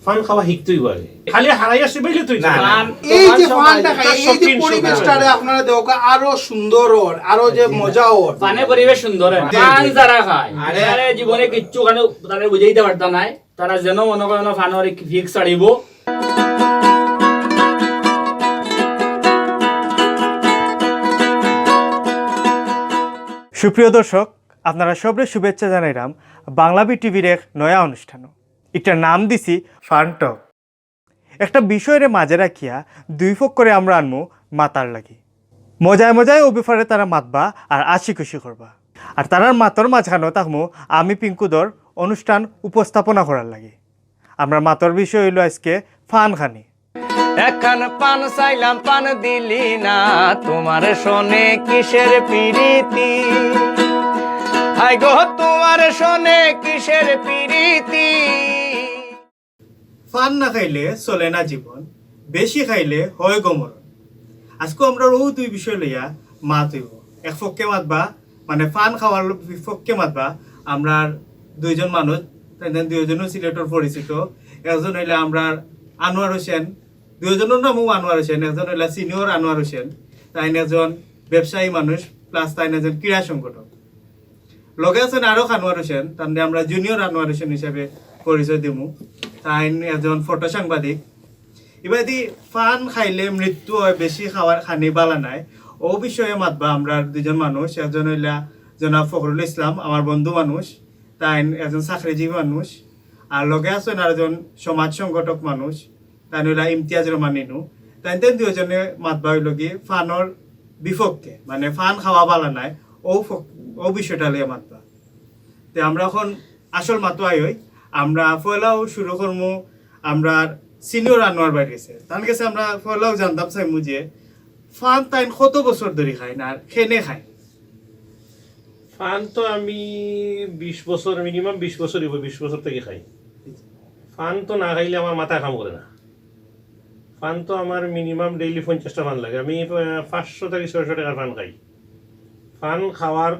Fun খাওয়া শিখতেই পারে খালি হারাই আসতে পারলে তুই এই যে ফানটা খাই এই যে পরিবেশটারে আপনারা দেখা আরো সুন্দর ওর আরো যে মজা ওর পানে পরিবেশ সুন্দর ফান যারা খায় আরে জীবনে কিচ্ছু কেন তারা বুঝাইতে পারতা নাই তারা যেন মনে করেন ফানের ফিক্স ছাড়িব। সুপ্রিয় দর্শক, আপনারা সবরে শুভেচ্ছা জানাইলাম বাংলাবি টিভির এক নয়া অনুষ্ঠান। একটা নাম দিছি ফান টক। একটা বিষয়ের মাঝে রাখিয়া দুই ফক করে আমরা আনমু মাতার লাগি। মজায় মজায় অবিফারে তারা মাতবা আর আশি খুশি করবা। আর তারার মাতর মাঝখানেও থাকমু আমি পিঙ্কুদর অনুষ্ঠান উপস্থাপনা করার লাগি। আমরা মাতর বিষয় হইল আজকে ফান খানি। এখন পান চাইলাম পান দিলি না, তোমার শোনে কিসের পিরিতি, হাই গো তোমার শোনে কিসের পিরিতি। ফান না খাইলে চলে না জীবন, বেশি খাইলে হয় গমরণ। আজকে আমরা ও দুই বিষয় লইয়া মাত হইব। এক ফককে মাতবা মানে ফান খাওয়ার বিপক্ষে মাতবা আমরা দুইজন মানুষ, দুইজনও সিলেটর পরিচিত। একজন হইলে আমরা আনোয়ার হোসেন, দুইজনের নামও আনোয়ার হোসেন। একজন হইলা সিনিয়র আনোয়ার হোসেন, তাই একজন ব্যবসায়ী মানুষ প্লাস তাই একজন ক্রীড়া সংগঠক। লগে আছেন আরো আনোয়ার হোসেন, তার আমরা জুনিয়র আনোয়ার হোসেন হিসাবে পরিচয় দিমু। তাই একজন ফটো সাংবাদিক। এবার দি ফান খাইলে মৃত্যু হয়, বেশি খাওয়ার খানি বালা নাই, ও বিষয়ে মাতবা আমরা দুজন মানুষ। একজন হইলা জনাব ফখরুল ইসলাম, আমার বন্ধু মানুষ, তাই একজন চাকরিজীবী মানুষ। আর লগে আছেন আর একজন সমাজ সংগঠক মানুষ, তাই হইলা ইমতিয়াজ রহমান ইনু। তাই দুজনে মাতবা হইল কি ফানোর বিপক্ষে, মানে ফান খাওয়া বালা নাই, ও বিষয়টা লিয়ে মাতবা। তো আমরা এখন আসল মাতো আই হই। আমরা পয়লাও শুরু করবো আমরা সিনিয়র আনোয়ার বাড়ি গেছে, তার কাছে আমরা পয়লাও জানতাম চাইমু যে ফান তাই কত বছর ধরে খায় না আর খেনে খায়। ফান তো আমি 20 বছর মিনিমাম 20 বছর 20 বছর থেকে খাই। ফান তো না খাইলে আমার মাথা কাম করে না। ফান তো আমার মিনিমাম ডেইলি 50টা ফান লাগে। আমি 500 থেকে 600 টাকার ফান খাই। ফান খাওয়ার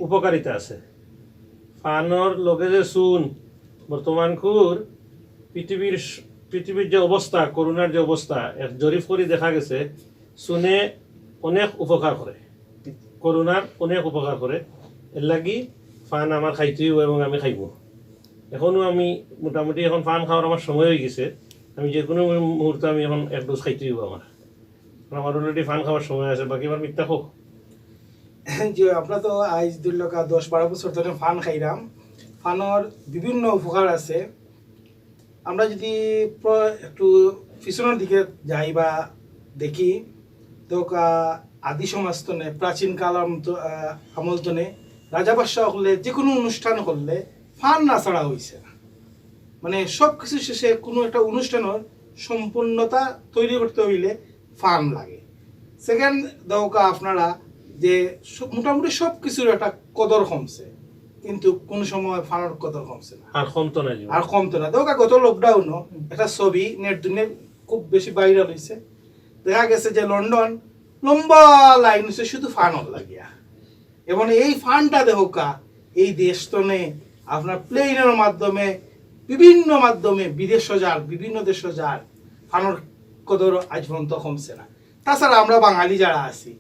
উপকারিতা আছে। ফানর লগে যে চুন বর্তমান খুর পৃথিবীর যে অবস্থা, করোনার যে অবস্থা, এক জরিপ করে দেখা গেছে চুনে অনেক উপকার করে, করোনার অনেক উপকার করে। এর লাগি ফান আমার খাইতেই এবং আমি খাইব। এখনো আমি মোটামুটি এখন ফান খাওয়ার আমার সময় হয়ে গেছে। আমি যে কোনো মুহূর্তে আমি এখন এক ডোজ খাইতে হইব আমার অলরেডি ফান খাওয়ার সময় আছে। বাকি আমার মিথ্যা হোক যে আপনার তো আজ 10-12 বছর ধরে ফান খাইলাম। ফানোর বিভিন্ন উপকার আছে। আমরা যদি একটু পিছনের দিকে যাই বা দেখি তো আদি সমাজ তনে প্রাচীন কাল আমল তনে রাজা বাদশাহ হলে যে কোনো অনুষ্ঠান করলে ফান না ছাড়া হয়েছে না। মানে সব কিছু শেষে কোনো একটা অনুষ্ঠানের সম্পূর্ণতা তৈরি করতে হইলে ফান লাগে। সেকেন্ড দৌকা আপনারা যে মোটামুটি সব কিছুর একটা কদর কমছে, কিন্তু কোন সময় ফানোর কদর কমছে না, আর কমতো না। দৌকা গত লকডাউনও একটা ছবি নেট দুনিয়া খুব বেশি ভাইরাল হয়েছে। দেখা গেছে যে লন্ডন লম্বা লাইন হচ্ছে শুধু ফানর লাগিয়া। এবং এই ফানটা দেখা এই দেশতনে আপনার প্লেনের মাধ্যমে বিভিন্ন মাধ্যমে বিদেশ যার বিভিন্ন দেশ যার ফানোর কদর আজ পর্যন্ত কমছে না। তাছাড়া আমরা বাঙালি যারা আছি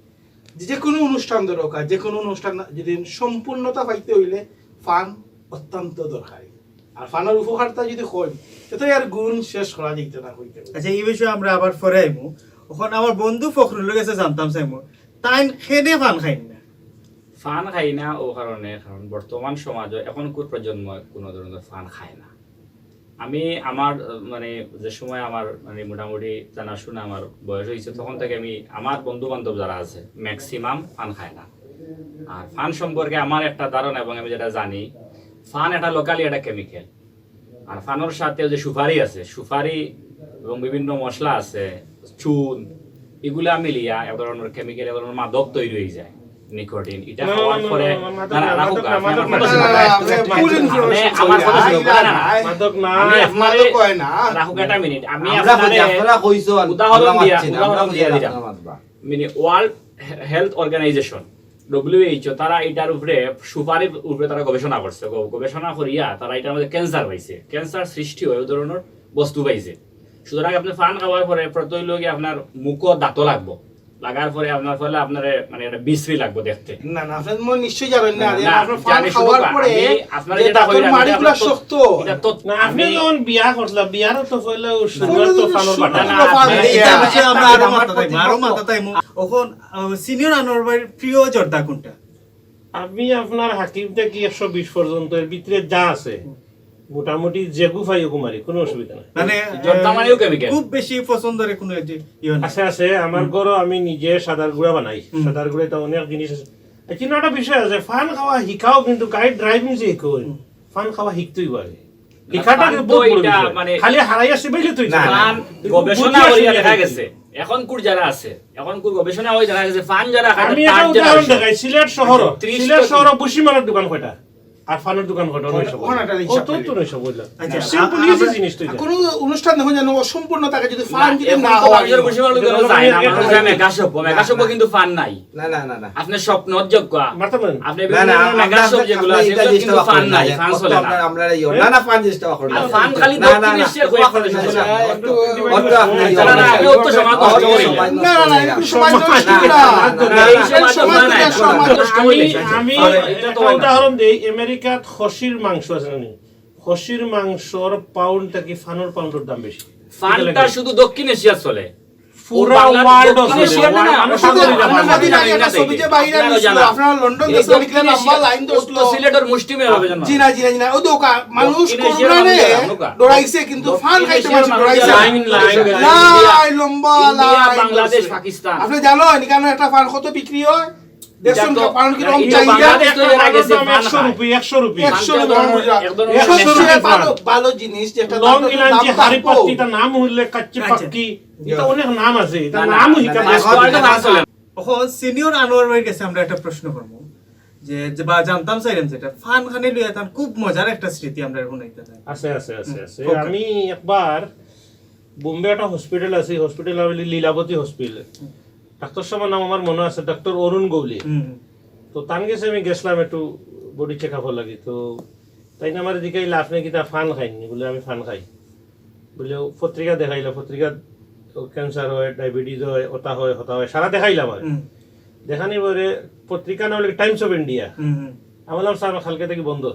যে কোনো অনুষ্ঠান দরকার, যে কোনো অনুষ্ঠান যদি সম্পূর্ণতা পাইতে হইলে ফান অত্যন্ত দরকারি। আর ফানের উপকারটা যদি হয় তো আর গুণ শেষ করা যেত না হইতে। আচ্ছা, এই বিষয়ে আমরা আবার পরে আইমু। ওখানে আমার বন্ধু ফখরুলের কাছে জানতাম চাইমু তাই খেনে ফান খাই না। ফান খাই না ও কারণে, কারণ বর্তমান সমাজে এখনকার প্রজন্ম কোনো ধরনের ফান খায় না। আমি আমার মানে যে সময় আমার মানে মোটামুটি জানাশোনা আমার বয়স হয়েছে তখন থেকে আমি আমার বন্ধু বান্ধব যারা আছে ম্যাক্সিমাম ফান খায় না। আর ফান সম্পর্কে আমার একটা ধারণা এবং আমি যেটা জানি, ফান একটা লোকালি একটা কেমিক্যাল। আর ফানোর সাথে যে সুপারি আছে, সুপারি এবং বিভিন্ন মশলা আছে, চুন, এগুলা মিলিয়া এক ধরনের কেমিক্যাল, এক ধরনের মাদক তৈরি হয়ে যায়, নিকোটিন। এটা খাওয়ার পরে ওয়ার্ল্ড হেলথ অর্গানাইজেশন WHO তারা এটার উপরে সুপারির উপরে তারা গবেষণা করছে। গবেষণা করিয়া তারা এটার মধ্যে ক্যান্সার পাইছে। ক্যান্সার সৃষ্টি হয় ওই ধরনের বস্তু পাইছে। সুতরাং আপনি ফান খাওয়ার পরে প্রত্যেক লোকে আপনার মুখও দাঁতও লাগবো, লাগার পরে আপনার ফলে আপনার মানে একটা বিশ্রী লাগবো দেখতে। না না আপনার মনে নিশ্চয়ই জানেন না যে না, আপনার ফান জানি খাওয়ার শুধু পরে আপনারা যে যেটা দাঁতের কইরা মাড়িগুলা শক্ত। এটা তো না আপনি আমি- যখন বিয়া করলা বিয়ারও তো পয়লা সুন্দর তো ফানোর বাটা না, না, আপনি- এটা এটা- বিষয়ে আমরা আরো আমার মাথা তাইমু, আরো প্রতিপক্ষ। মাথা তাইমু। এখন সিনিয়র আনোয়ার ভাইয়ের প্রিয় জর্দা কোনটা? আমি আপনার হাকিম থেকে 120 পর্যন্ত এর ভিতরে যা আছে মোটামুটি যে গুফাই কুমারি কোনো অসুবিধা নাই। মানে জর্দা মানেও chemical। খুব বেশি পছন্দের কোনো ইয়ে না। আছে আছে আমার ঘরও আমি নিজে সাদার গুঁড়া বানাই। সাদার গুঁড়া তো অনেক জিনিস আছে। কিন্তু একটা বিষয় আছে, ফান খাওয়া শিকাও কিন্তু গাইড ড্রাইভিং যে শিকোয় ফান খাওয়া শিখতেই পারে। শিখাটা ফান কিন্তু তো বহুত বড় এটা বিষয়। মানে- খালি হারাই আসছে বলে তুই ফান গবেষণা করিয়া দেখা গেছে, এখন কুর যারা আছে, এখন কুর গবেষণা হয়ে দেখা গেছে ফান যারা খায় আমি তার একটা যারা উদাহরণ হইছে। দেখাই, সিলেট শহর 30 সিলেট টা শহর বুসিমানের দোকান কয়টা আর ফানের দোকান কয়টা? নয়শো। ওখানে একটা হিসাব কত তো নয়শো বললাম। আচ্ছা, সিম্পল ইজি জিনিস তো এটা। কোনো অনুষ্ঠান দেখুন যেন অসম্পূর্ণ থাকে যদি না, ফান যদি এখন না তো হয় মানুষের বুঝিবার লোকেরা এটা যায় না, এটা মানুষ এটা যায় মেগাশপ, মেগাশপ কিন্তু ফান নাই। না না না না আপনি স্বপ্ন যোগ্য, মারতে পারেন? আপনি না বিভিন্ন না ধরনের মেগাশপ যেগুলো আছে এগুলো কিন্তু ফান নাই, ফান চলে না। আমরা না না ফান জিনিসটা করি আর ফান খালি না না দক্ষিণ না এশিয়ার কয়েকটা দেশে চলে। একটু অন্য আপনি না, না, আমি অত সময় কষ্ট করি না। না না না একটু সময় নষ্ট না, না না, না, এই সময় তো সময় না, দিলে সময় না, নষ্ট না, হইলে। আমি এটা তো একটা উদাহরণ দেই, আমেরিকাত খসির মাংস আছে না? খসির মাংসর পাউন্ড থেকে ফানোর পাউন্ডের দাম বেশি। ফানটা শুধু দক্ষিণ এশিয়া চলে। পুরা বাংলাদেশ ওয়ার্ল্ড দক্ষিণ এশিয়াতে না, আমরা আমরা সাগরে আমরা জানা আমাদের জানি আগে না একটা ছবি যে বাইরে আপনারাও আসছিল, জানা। আপনারা লন্ডন এই দেশে দক্ষিণ লিখলেন লম্বা এশিয়া- লাইন দোসলো। উত্তর সিলেটের মুষ্টি মেয়ে হবে জানো। জি না জি না জি না ওই দোকা মানুষ দক্ষিণ এশিয়ার করোনারে মানুষেরা নৌকা। ডরাইছে কিন্তু ফান দক্ষিণ খাইতে এশিয়ার মানুষ মানুষেরা ডরাইছে লাইন, লাইন, লাই লম্বা ইন্ডিয়া, লাইন বাংলাদেশ, ধরছে। পাকিস্তান। আপনি জানো এখানে একটা ফান কত বিক্রি হয় দেখছেন এটা তো- ফান কি রকম এটা চাহিদা বাংলাদেশ তো এর আগে সে ফান 100 খায়। রুপি 100 রুপি 100 ফানটা গ্রাম ধরুন বুঝা। একদম 100 100 টাকা টাকা ভালো ভালো জিনিস যেটা লং দাম ইলাঞ্চি দাম হারি থাকবো। পাত্তি তার নাম হইলে কাচ্চি আচ্ছা। পাক্কি, এটা অনেক নাম আছে, এটা না, না, নামও না, হিকাম না, আছে। ফানটা ফান চলে না। এখন সিনিয়র আনোয়ার ভাইয়ের কাছে আমরা একটা প্রশ্ন করবো যে যে বা জানতাম চাইলাম যেটা ফান খানে লইয়া তার খুব মজার একটা স্মৃতি আমরা শুনাইতে চাই। আছে আছে আছে আছে। Okay. আমি একবার বোম্বে একটা হসপিটাল আছে, হসপিটাল হইলে লীলাবতী হসপিটাল। ডাক্তার সাহেবের নাম আমার মনে আছে, ডক্টর অরুণ গৌলি। হুম তো তান গেছে আমি গেছিলাম একটু বডি চেক আপ লাগি। তো তাই না আমার দিকে লাভ নেই কিতা ফান খাইনি বলে আমি ফান খাই বলে পত্রিকা দেখাইল, পত্রিকা ক্যান্সার হয়, ডায়াবেটিস হয়, ওটা হয়, হতা হয়, সারা দেখাইলাম আর হুম দেখানি পরে পত্রিকা নাম হলো টাইমস অফ ইন্ডিয়া। হুম হুম আমি বললাম স্যার কালকে থেকে বন্ধ।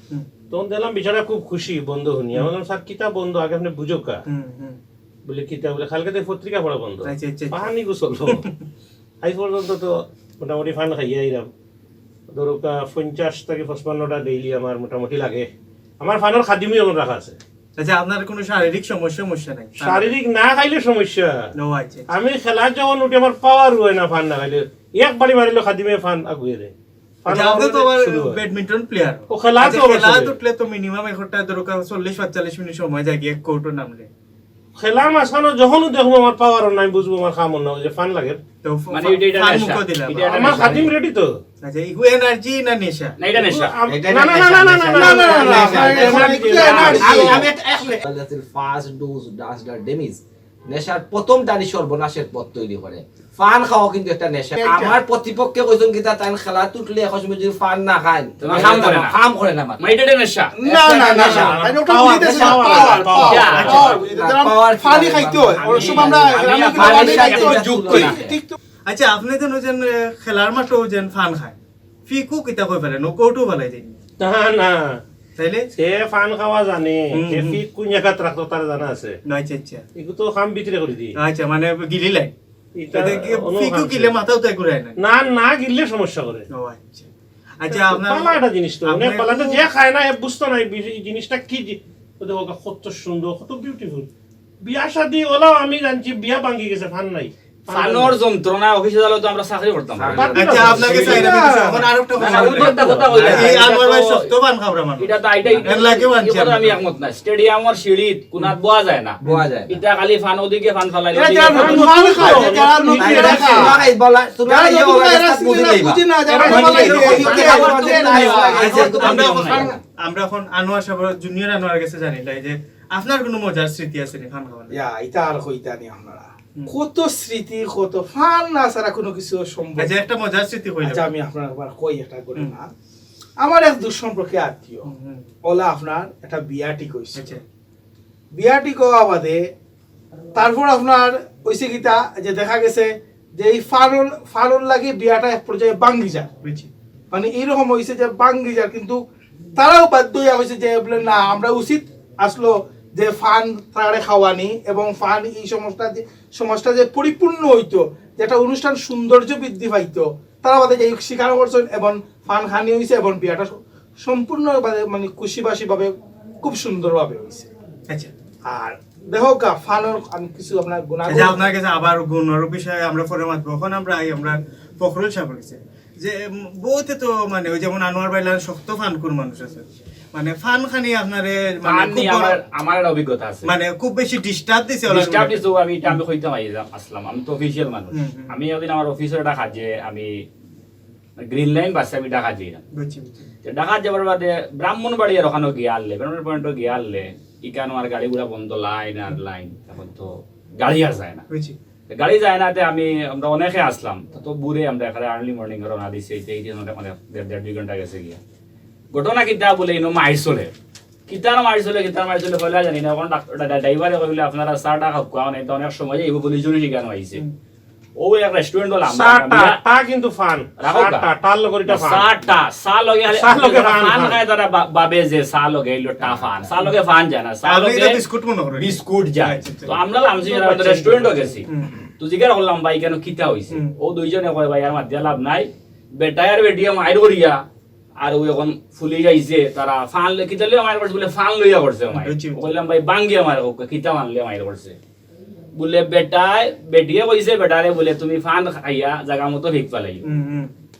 হুম তখন দেখলাম বিচারা খুব খুশি বন্ধ শুনি। আমি বললাম স্যার কিতা বন্ধ, আগে আপনি বুঝো কা? হুম হুম বলে কিতা? বলে কালকে থেকে পত্রিকা পড়া বন্ধ। আচ্ছা, আচ্ছা, আচ্ছা। পাহানি চলবো আজ পর্যন্ত তো মোটামুটি ফান খাইয়া আইলাম। ধরো 50 থেকে 55টা ডেইলি আমার মোটামুটি লাগে। আমার ফানের খাদিমই এমন রাখা আছে। আচ্ছা আপনার কোনো শারীরিক সমস্যা নাই? শারীরিক না খাইলে সমস্যা। নো আচ্ছা আমি খেলার যখন উঠে আমার পাওয়ার হয় না ফান না খাইলে, একবারই মারিলে খাদিমে ফান আগুয়ে দেয়। ফান আচ্ছা, আপনি তো আবার শুরু হয়। Badminton player. ও খেলা তো আবার খেলা চলে। উঠলে তো মিনিমাম একটা ধরো 40-45 মিনিট সময় যায় এক কোর্টও নামলে। খেলার মাঝখানে যখনও দেখবো আমার পাওয়ার নাই, বুঝবো আমার খামন না যে ফান লাগে। তো মানে এটা ফান নেশা। মুখও দিলাম। এটা একটা আমার নেশা। খাদিম রেডি তো। আচ্ছা ইহু এনার্জি না নেশা? না, এটা নেশা। না না না না না না না না না ফার্স্ট ডোজ ডাস দা ডেমিজ নেশার প্রথম দানি সর্বনাশের পথ তৈরি করে। ফান খাওয়া কিন্তু একটা নেশা। আমার প্রতিপক্ষে কইছেন কিতা তাই খেলা তুটলে এখন সময় যদি ফান না খায় তোমার কাম করে না। কাম করে না আমার। মানে এটা একটা নেশা। না না না না আমি ওটা বুঝিতেছি না, পাওয়ার পাওয়ার ফানি খাইতে হয় ওর সময় আমরা ফানি খাইতে হয় যোগ করি ঠিক তো। আচ্ছা আপনি যেন যেন খেলার মাঠেও যেন ফান খায় ফিকু কিতা কই ফেলে নকৌটো ফেলাই যায় না না তাইলে? সে ফান খাওয়া জানে, হুম, সে হুম। ফিক কোন জায়গাত রাখতো তার জানা আছে। আচ্ছা আচ্ছা এগুলো তো খাম বিক্রি করে দিই। আচ্ছা মানে গিলি লাই এটা অন্য ফিকু খাম গিলে ছিল। মাথাও তাই ঘুরায় না। না না গিললে সমস্যা করে। ও আচ্ছা আচ্ছা আপনার পালা একটা জিনিস তো অনেক আপনার পালা তো খুব- যে খায় না এ বুঝতো না এই জিনিসটা কি ও দেখো কত সুন্দর, কত বিউটিফুল। বিয়া শাদী ওলাও আমি জানছি বিয়া ভাঙ্গি গেছে, ফান নাই। ফানোর যন্ত্রণা অফিসে যাওয়ালে তো আমরা চাকরি করতাম না। আচ্ছা আপনাকে চাই না এখন আরেকটা না, না, ওই একটা কথা কইলা। এই আনোয়ার ভাই শক্ত পান খাবরা মানুষ এটা তো এর লাগেও আনছি আমরা। আমি একমত না। স্টেডিয়ামের সিঁড়িত কোনাত বোয়া যায় না। বোয়া যায় না। এটা খালি ফান ওদিকে ফান ফালাই এরা যারা নতুন ফান খায় যারা নতুন এরা খায় তোমরা এই বলা তোমরা যারা এই নতুন বলা এরা বুঝি না যারা বলে আমরা এখন আনোয়ার সাহেব জুনিয়র আনোয়ার কাছে জানি লাই যে আপনার কোনো মজার স্মৃতি আছে নি ফান খাওয়ার? ইয়া এটা আর কইতা নি আপনারা কত স্মৃতি কত ফান না ছাড়া কোনো কিছু সম্ভব। আচ্ছা একটা মজার স্মৃতি কইলাম। আচ্ছা আমি আপনার একবার কই একটা করে না। আমার এক দুঃসম্পর্কে আত্মীয় ওলা আপনার একটা বিয়া ঠিক হইছে। আচ্ছা বিয়াটি কোয়া বাদে তারপর আপনার ওইসে গীতা যে দেখা গেছে যে এই ফানুল লাগে বিয়াটা এক পর্যায়ে বাঙ্গি যায়, বুঝছি মানে এইরকম হয়েছে যে বাঙ্গি যায়, কিন্তু তারাও বাধ্য হইয়া হয়েছে যে বলে না আমরা উচিত আসলো যে ফান তারে খাওয়ানি এবং ফান এই সমাজটা যে পরিপূর্ণ হইতো, যেটা অনুষ্ঠান সৌন্দর্য বৃদ্ধি পাইতো, তারা বাদে এই স্বীকার করছেন এবং ফান খানি হয়েছে এবং বিয়াটা সম্পূর্ণ মানে খুশিবাসী ভাবে খুব সুন্দরভাবে হয়েছে। আচ্ছা আর দেখো গা ফানের আমি কিছু আপনার আচ্ছা, আপনার কাছে আবার গুণের বিষয়ে আমরা পরে মাতবো। এখন আমরা ফখরুল সাহেব বলেছে যে বহুতে তো মানে ওই যেমন আনোয়ার বাইলার শক্ত ফানকুর মানুষ আছে, মানে ফান খানি আপনারে মানে ফান নিয়ে আমার একটা অভিজ্ঞতা আছে, মানে খুব বেশি ডিস্টার্ব দিছে ডিস্টার্ব দিছো। আমি কইতে আসলাম, আমি তো অফিসিয়াল মানুষ। আমি একদিন আমার অফিসের ডাকা যে আমি গ্রিন লাইন বাসে আমি ডাকা যাইলাম। বুঝছি ডাকা যাবার বাদে ব্রাহ্মণবাড়িয়ার ওখানে গিয়ে আনলে, ব্রাহ্মণ পয়েন্টে গিয়ে আনলে ইকানো আর গাড়ি গুলা বন্ধ, লাইন আর লাইন, এখন তো গাড়ি আর যায় না। বুঝছি গাড়ি যায় না, আমরা অনেকে আসলাম, তো বুড়ে আমরা এখানে আর্লি মর্নিং রওনা দিছি, এই অনেক 1.5-2 ঘন্টা গেছে গিয়া। ঘটনা কিতা বলে ইনো মাইর চলে, কিতার মাইর চলে কইলা জানি না। এখন ড্রাইভারে কইলে আপনারা 4 টাকা খাওয়া নাই, তো অনেক সময় এই পুলিশ জনে শিখানো হইছে। ও এক রেস্টুরেন্ট হলো টা কিন্তু ফান টাল লগরিটা ফান সা লগে ফান খায় তারা বাবে যে সা লগে এলো টা ফান, সা লগে ফান জানা, সা লগে বিস্কুট মনে করে বিস্কুট যায়। তো আমরা লামজি রেস্টুরেন্টে গেছি, তো জিজ্ঞাসা করলাম ভাই কেন কিতা হইছে। ও দুইজনে কয় ভাই আর মাধ্যা লাভ নাই, বেটায়ার বেটিয়া মাইর করিয়া আর ওই এখন ফুলি যাইছে তারা ফান কিতা লইয়া মাইর করছে, বলে ফান লইয়া করছে মাইর। কইলাম ভাই বাঙ্গিয়া মাইর কিতা মানলে মাইর করছে, বলে বেটিয়ে কইছে বেটারে বলে তুমি ফান খাইয়া জায়গা মতো ভিক পালাই।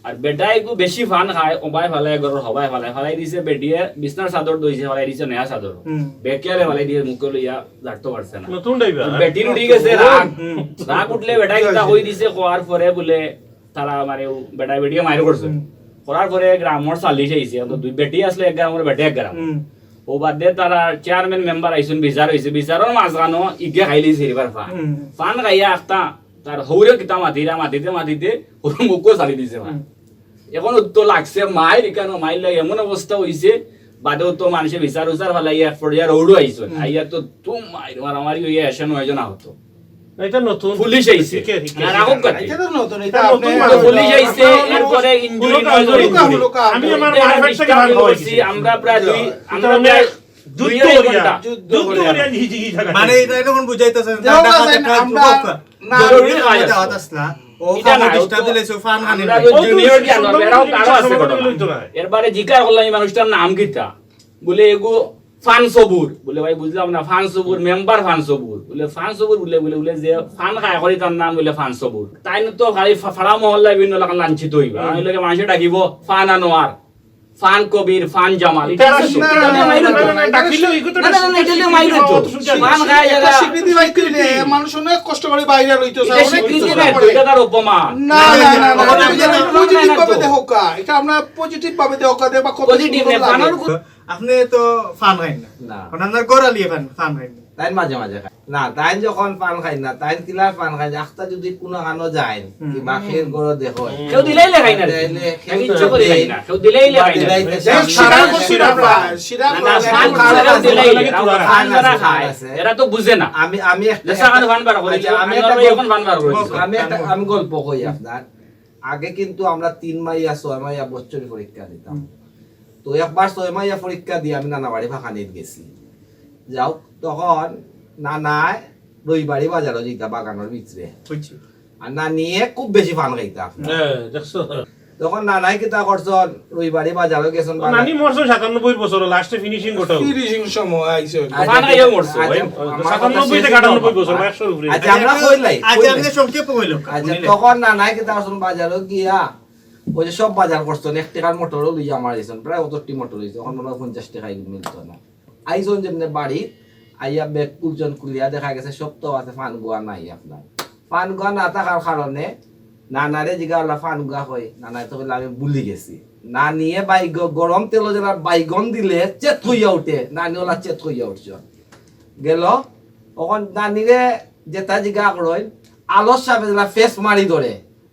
আর বেটাই বেশি ফান খায়, ওবাই ফালাই ঘরের হবাই ফালাই দিছে। বেটিয়ে বিছনার চাদর দইছে, ফালাই দিছে নয়া চাদর, বেকিয়ারে ফালাই দিয়ে মুখে লইয়া জারতে পারছে না। নতুন ড্রাইভার বেটির উঠি গেছে রাগ উঠলে বেটাই কিতা কই দিছে, কোয়ার পরে বলে তারা মানে বেটাই বেটিয়ে মাইর করছে। করার পরে গ্রামর চালিশ আইছে, দুই বেটি আসলে এক গ্রামের বেটে এক গ্রাম। ও বাদে তারা চেয়ারম্যান মেম্বার আইসুন, বিচার হয়েছে, বিচারের মাঝখানো ইগে খাইলি সিরিবার ফান খাইয়া একটা তার হৌরে কিতা মাতিতে ওর মুখও চালি দিছে। এখন তো লাগছে মাইর, কেন মাইর লাগে এমন অবস্থা হয়েছে, বাদেও তো মানুষের বিচার উচার ফেলাই এক পর্যায়ে রৌড়ো আইসুন, আইয়া তো তুম মাইর মারামারি হইয়া এসে নয় জন আহত। এটা নতুন পুলিশ আইছে, আর রাখক কাটে এটা তো নতুন, এটা নতুন আপনি মানে পুলিশ আইছে, এরপরে ইনজুরি নয় জন ইনজুরি। আমি আমার মার্কেট থেকে ভাগ হইছি, আমরা প্রায় দুই যুদ্ধ করিয়া হিজি জায়গা মানে এটা এখন বুঝাইতেছেন জরুরি কাজ আছে। আসলা ও এটা না, ডিস্টার্ব দিলে ফান খানি আমরা তো জুনিয়র জ্ঞান হবে, এরাও কারো আছে ঘটনা। এরবারে জিজ্ঞাসা করলাম এই মানুষটার নাম কিতা, বলে এগো ফান সবুর। বলে ভাই বুঝলাম না, ফান সবুর মেম্বার ফান সবুর। বলে ফান সবুর বলে যে ফান খায় করি তার নাম বলে ফান সবুর। তাই তো খালি ফাড়া মহল্লা বিভিন্ন এলাকা লাঞ্ছিত হইবা, আমি লোকে মানুষে ডাকিব ফান আনোয়ার, ফান কবির, ফান জামাল। স্বীকৃতি পাইতে মানুষ অনেক কষ্ট করে বাইরে লইতো, অপমান না না না পজিটিভ ভাবে দেখো কা, এটা আমরা পজিটিভ ভাবে দেখো কা, দেখবা কত সুন্দর লাগে। আপনি তো ফান খাইন না, না আপনার গড়ালিয়ে ফান খাইন না। তাই মাঝে মাঝে খায় না, তাই যখন পান খাই না, তাই কিলার পান খাই আখতা যদি কোনো কানো যায় কি বাকির গড় দেখো কেউ দিলেই লেখাই না, আমি ইচ্ছা করে খাই না, কেউ দিলেই লেখাই না। এরা তো বুঝে না। আমি গল্প কই আপনার। আগে কিন্তু আমরা 3 মাইয়া 6 মাইয়া বছর পরীক্ষা দিতাম। তো একবার 6 মাইয়া পরীক্ষা দিয়ে আমি নানা বাড়ি ভাখানিত গেছি। যাও তখন নানায় রবিবাড়ি বাজারও যেতা বাগানের ভিতরে, আর নানিয়ে খুব বেশি ফান খাইতা। তখন নানাই কিতা করছন, রবিবাড়ি বাজারও গেছন, নানি মরছো 97 বছর, লাস্টে ফিনিশিং গোটাও ফিনিশিং সময় আইছে ফান খাইয়া মরছো 97 থেকে 98 বছর, 100 এর উপরে। আচ্ছা আমরা কইলাই আচ্ছা আপনি সংক্ষেপে কইল। আচ্ছা তখন নানাই কিতা করছন, বাজারও গিয়া ওই যে সব বাজার করছন, 1 টাকার মোটরও লইয়া আমার আইছন, প্রায় 80 মোটর হইছে, এখন মনে হয় 50 টাকা মিলতো না। আইছন যেমনে বাড়ি আইয়া ব্যাগ কুলজন কুলিয়া দেখা গেছে সব তো আছে, ফান গুয়া নাই আপনার। ফান গুয়া না থাকার কারণে নানারে জিগা ফান গুয়া কই, নানাই তো বলে আমি ভুলি গেছি। না নিয়ে গরম তেল যেটা বাইগন দিলে চেত হইয়া উঠে, নানি ওলা চেত হইয়া উঠছ গেল। তখন নানিরে যেটা জিগা করই আলস সাপে যেটা ফেস মারি ধরে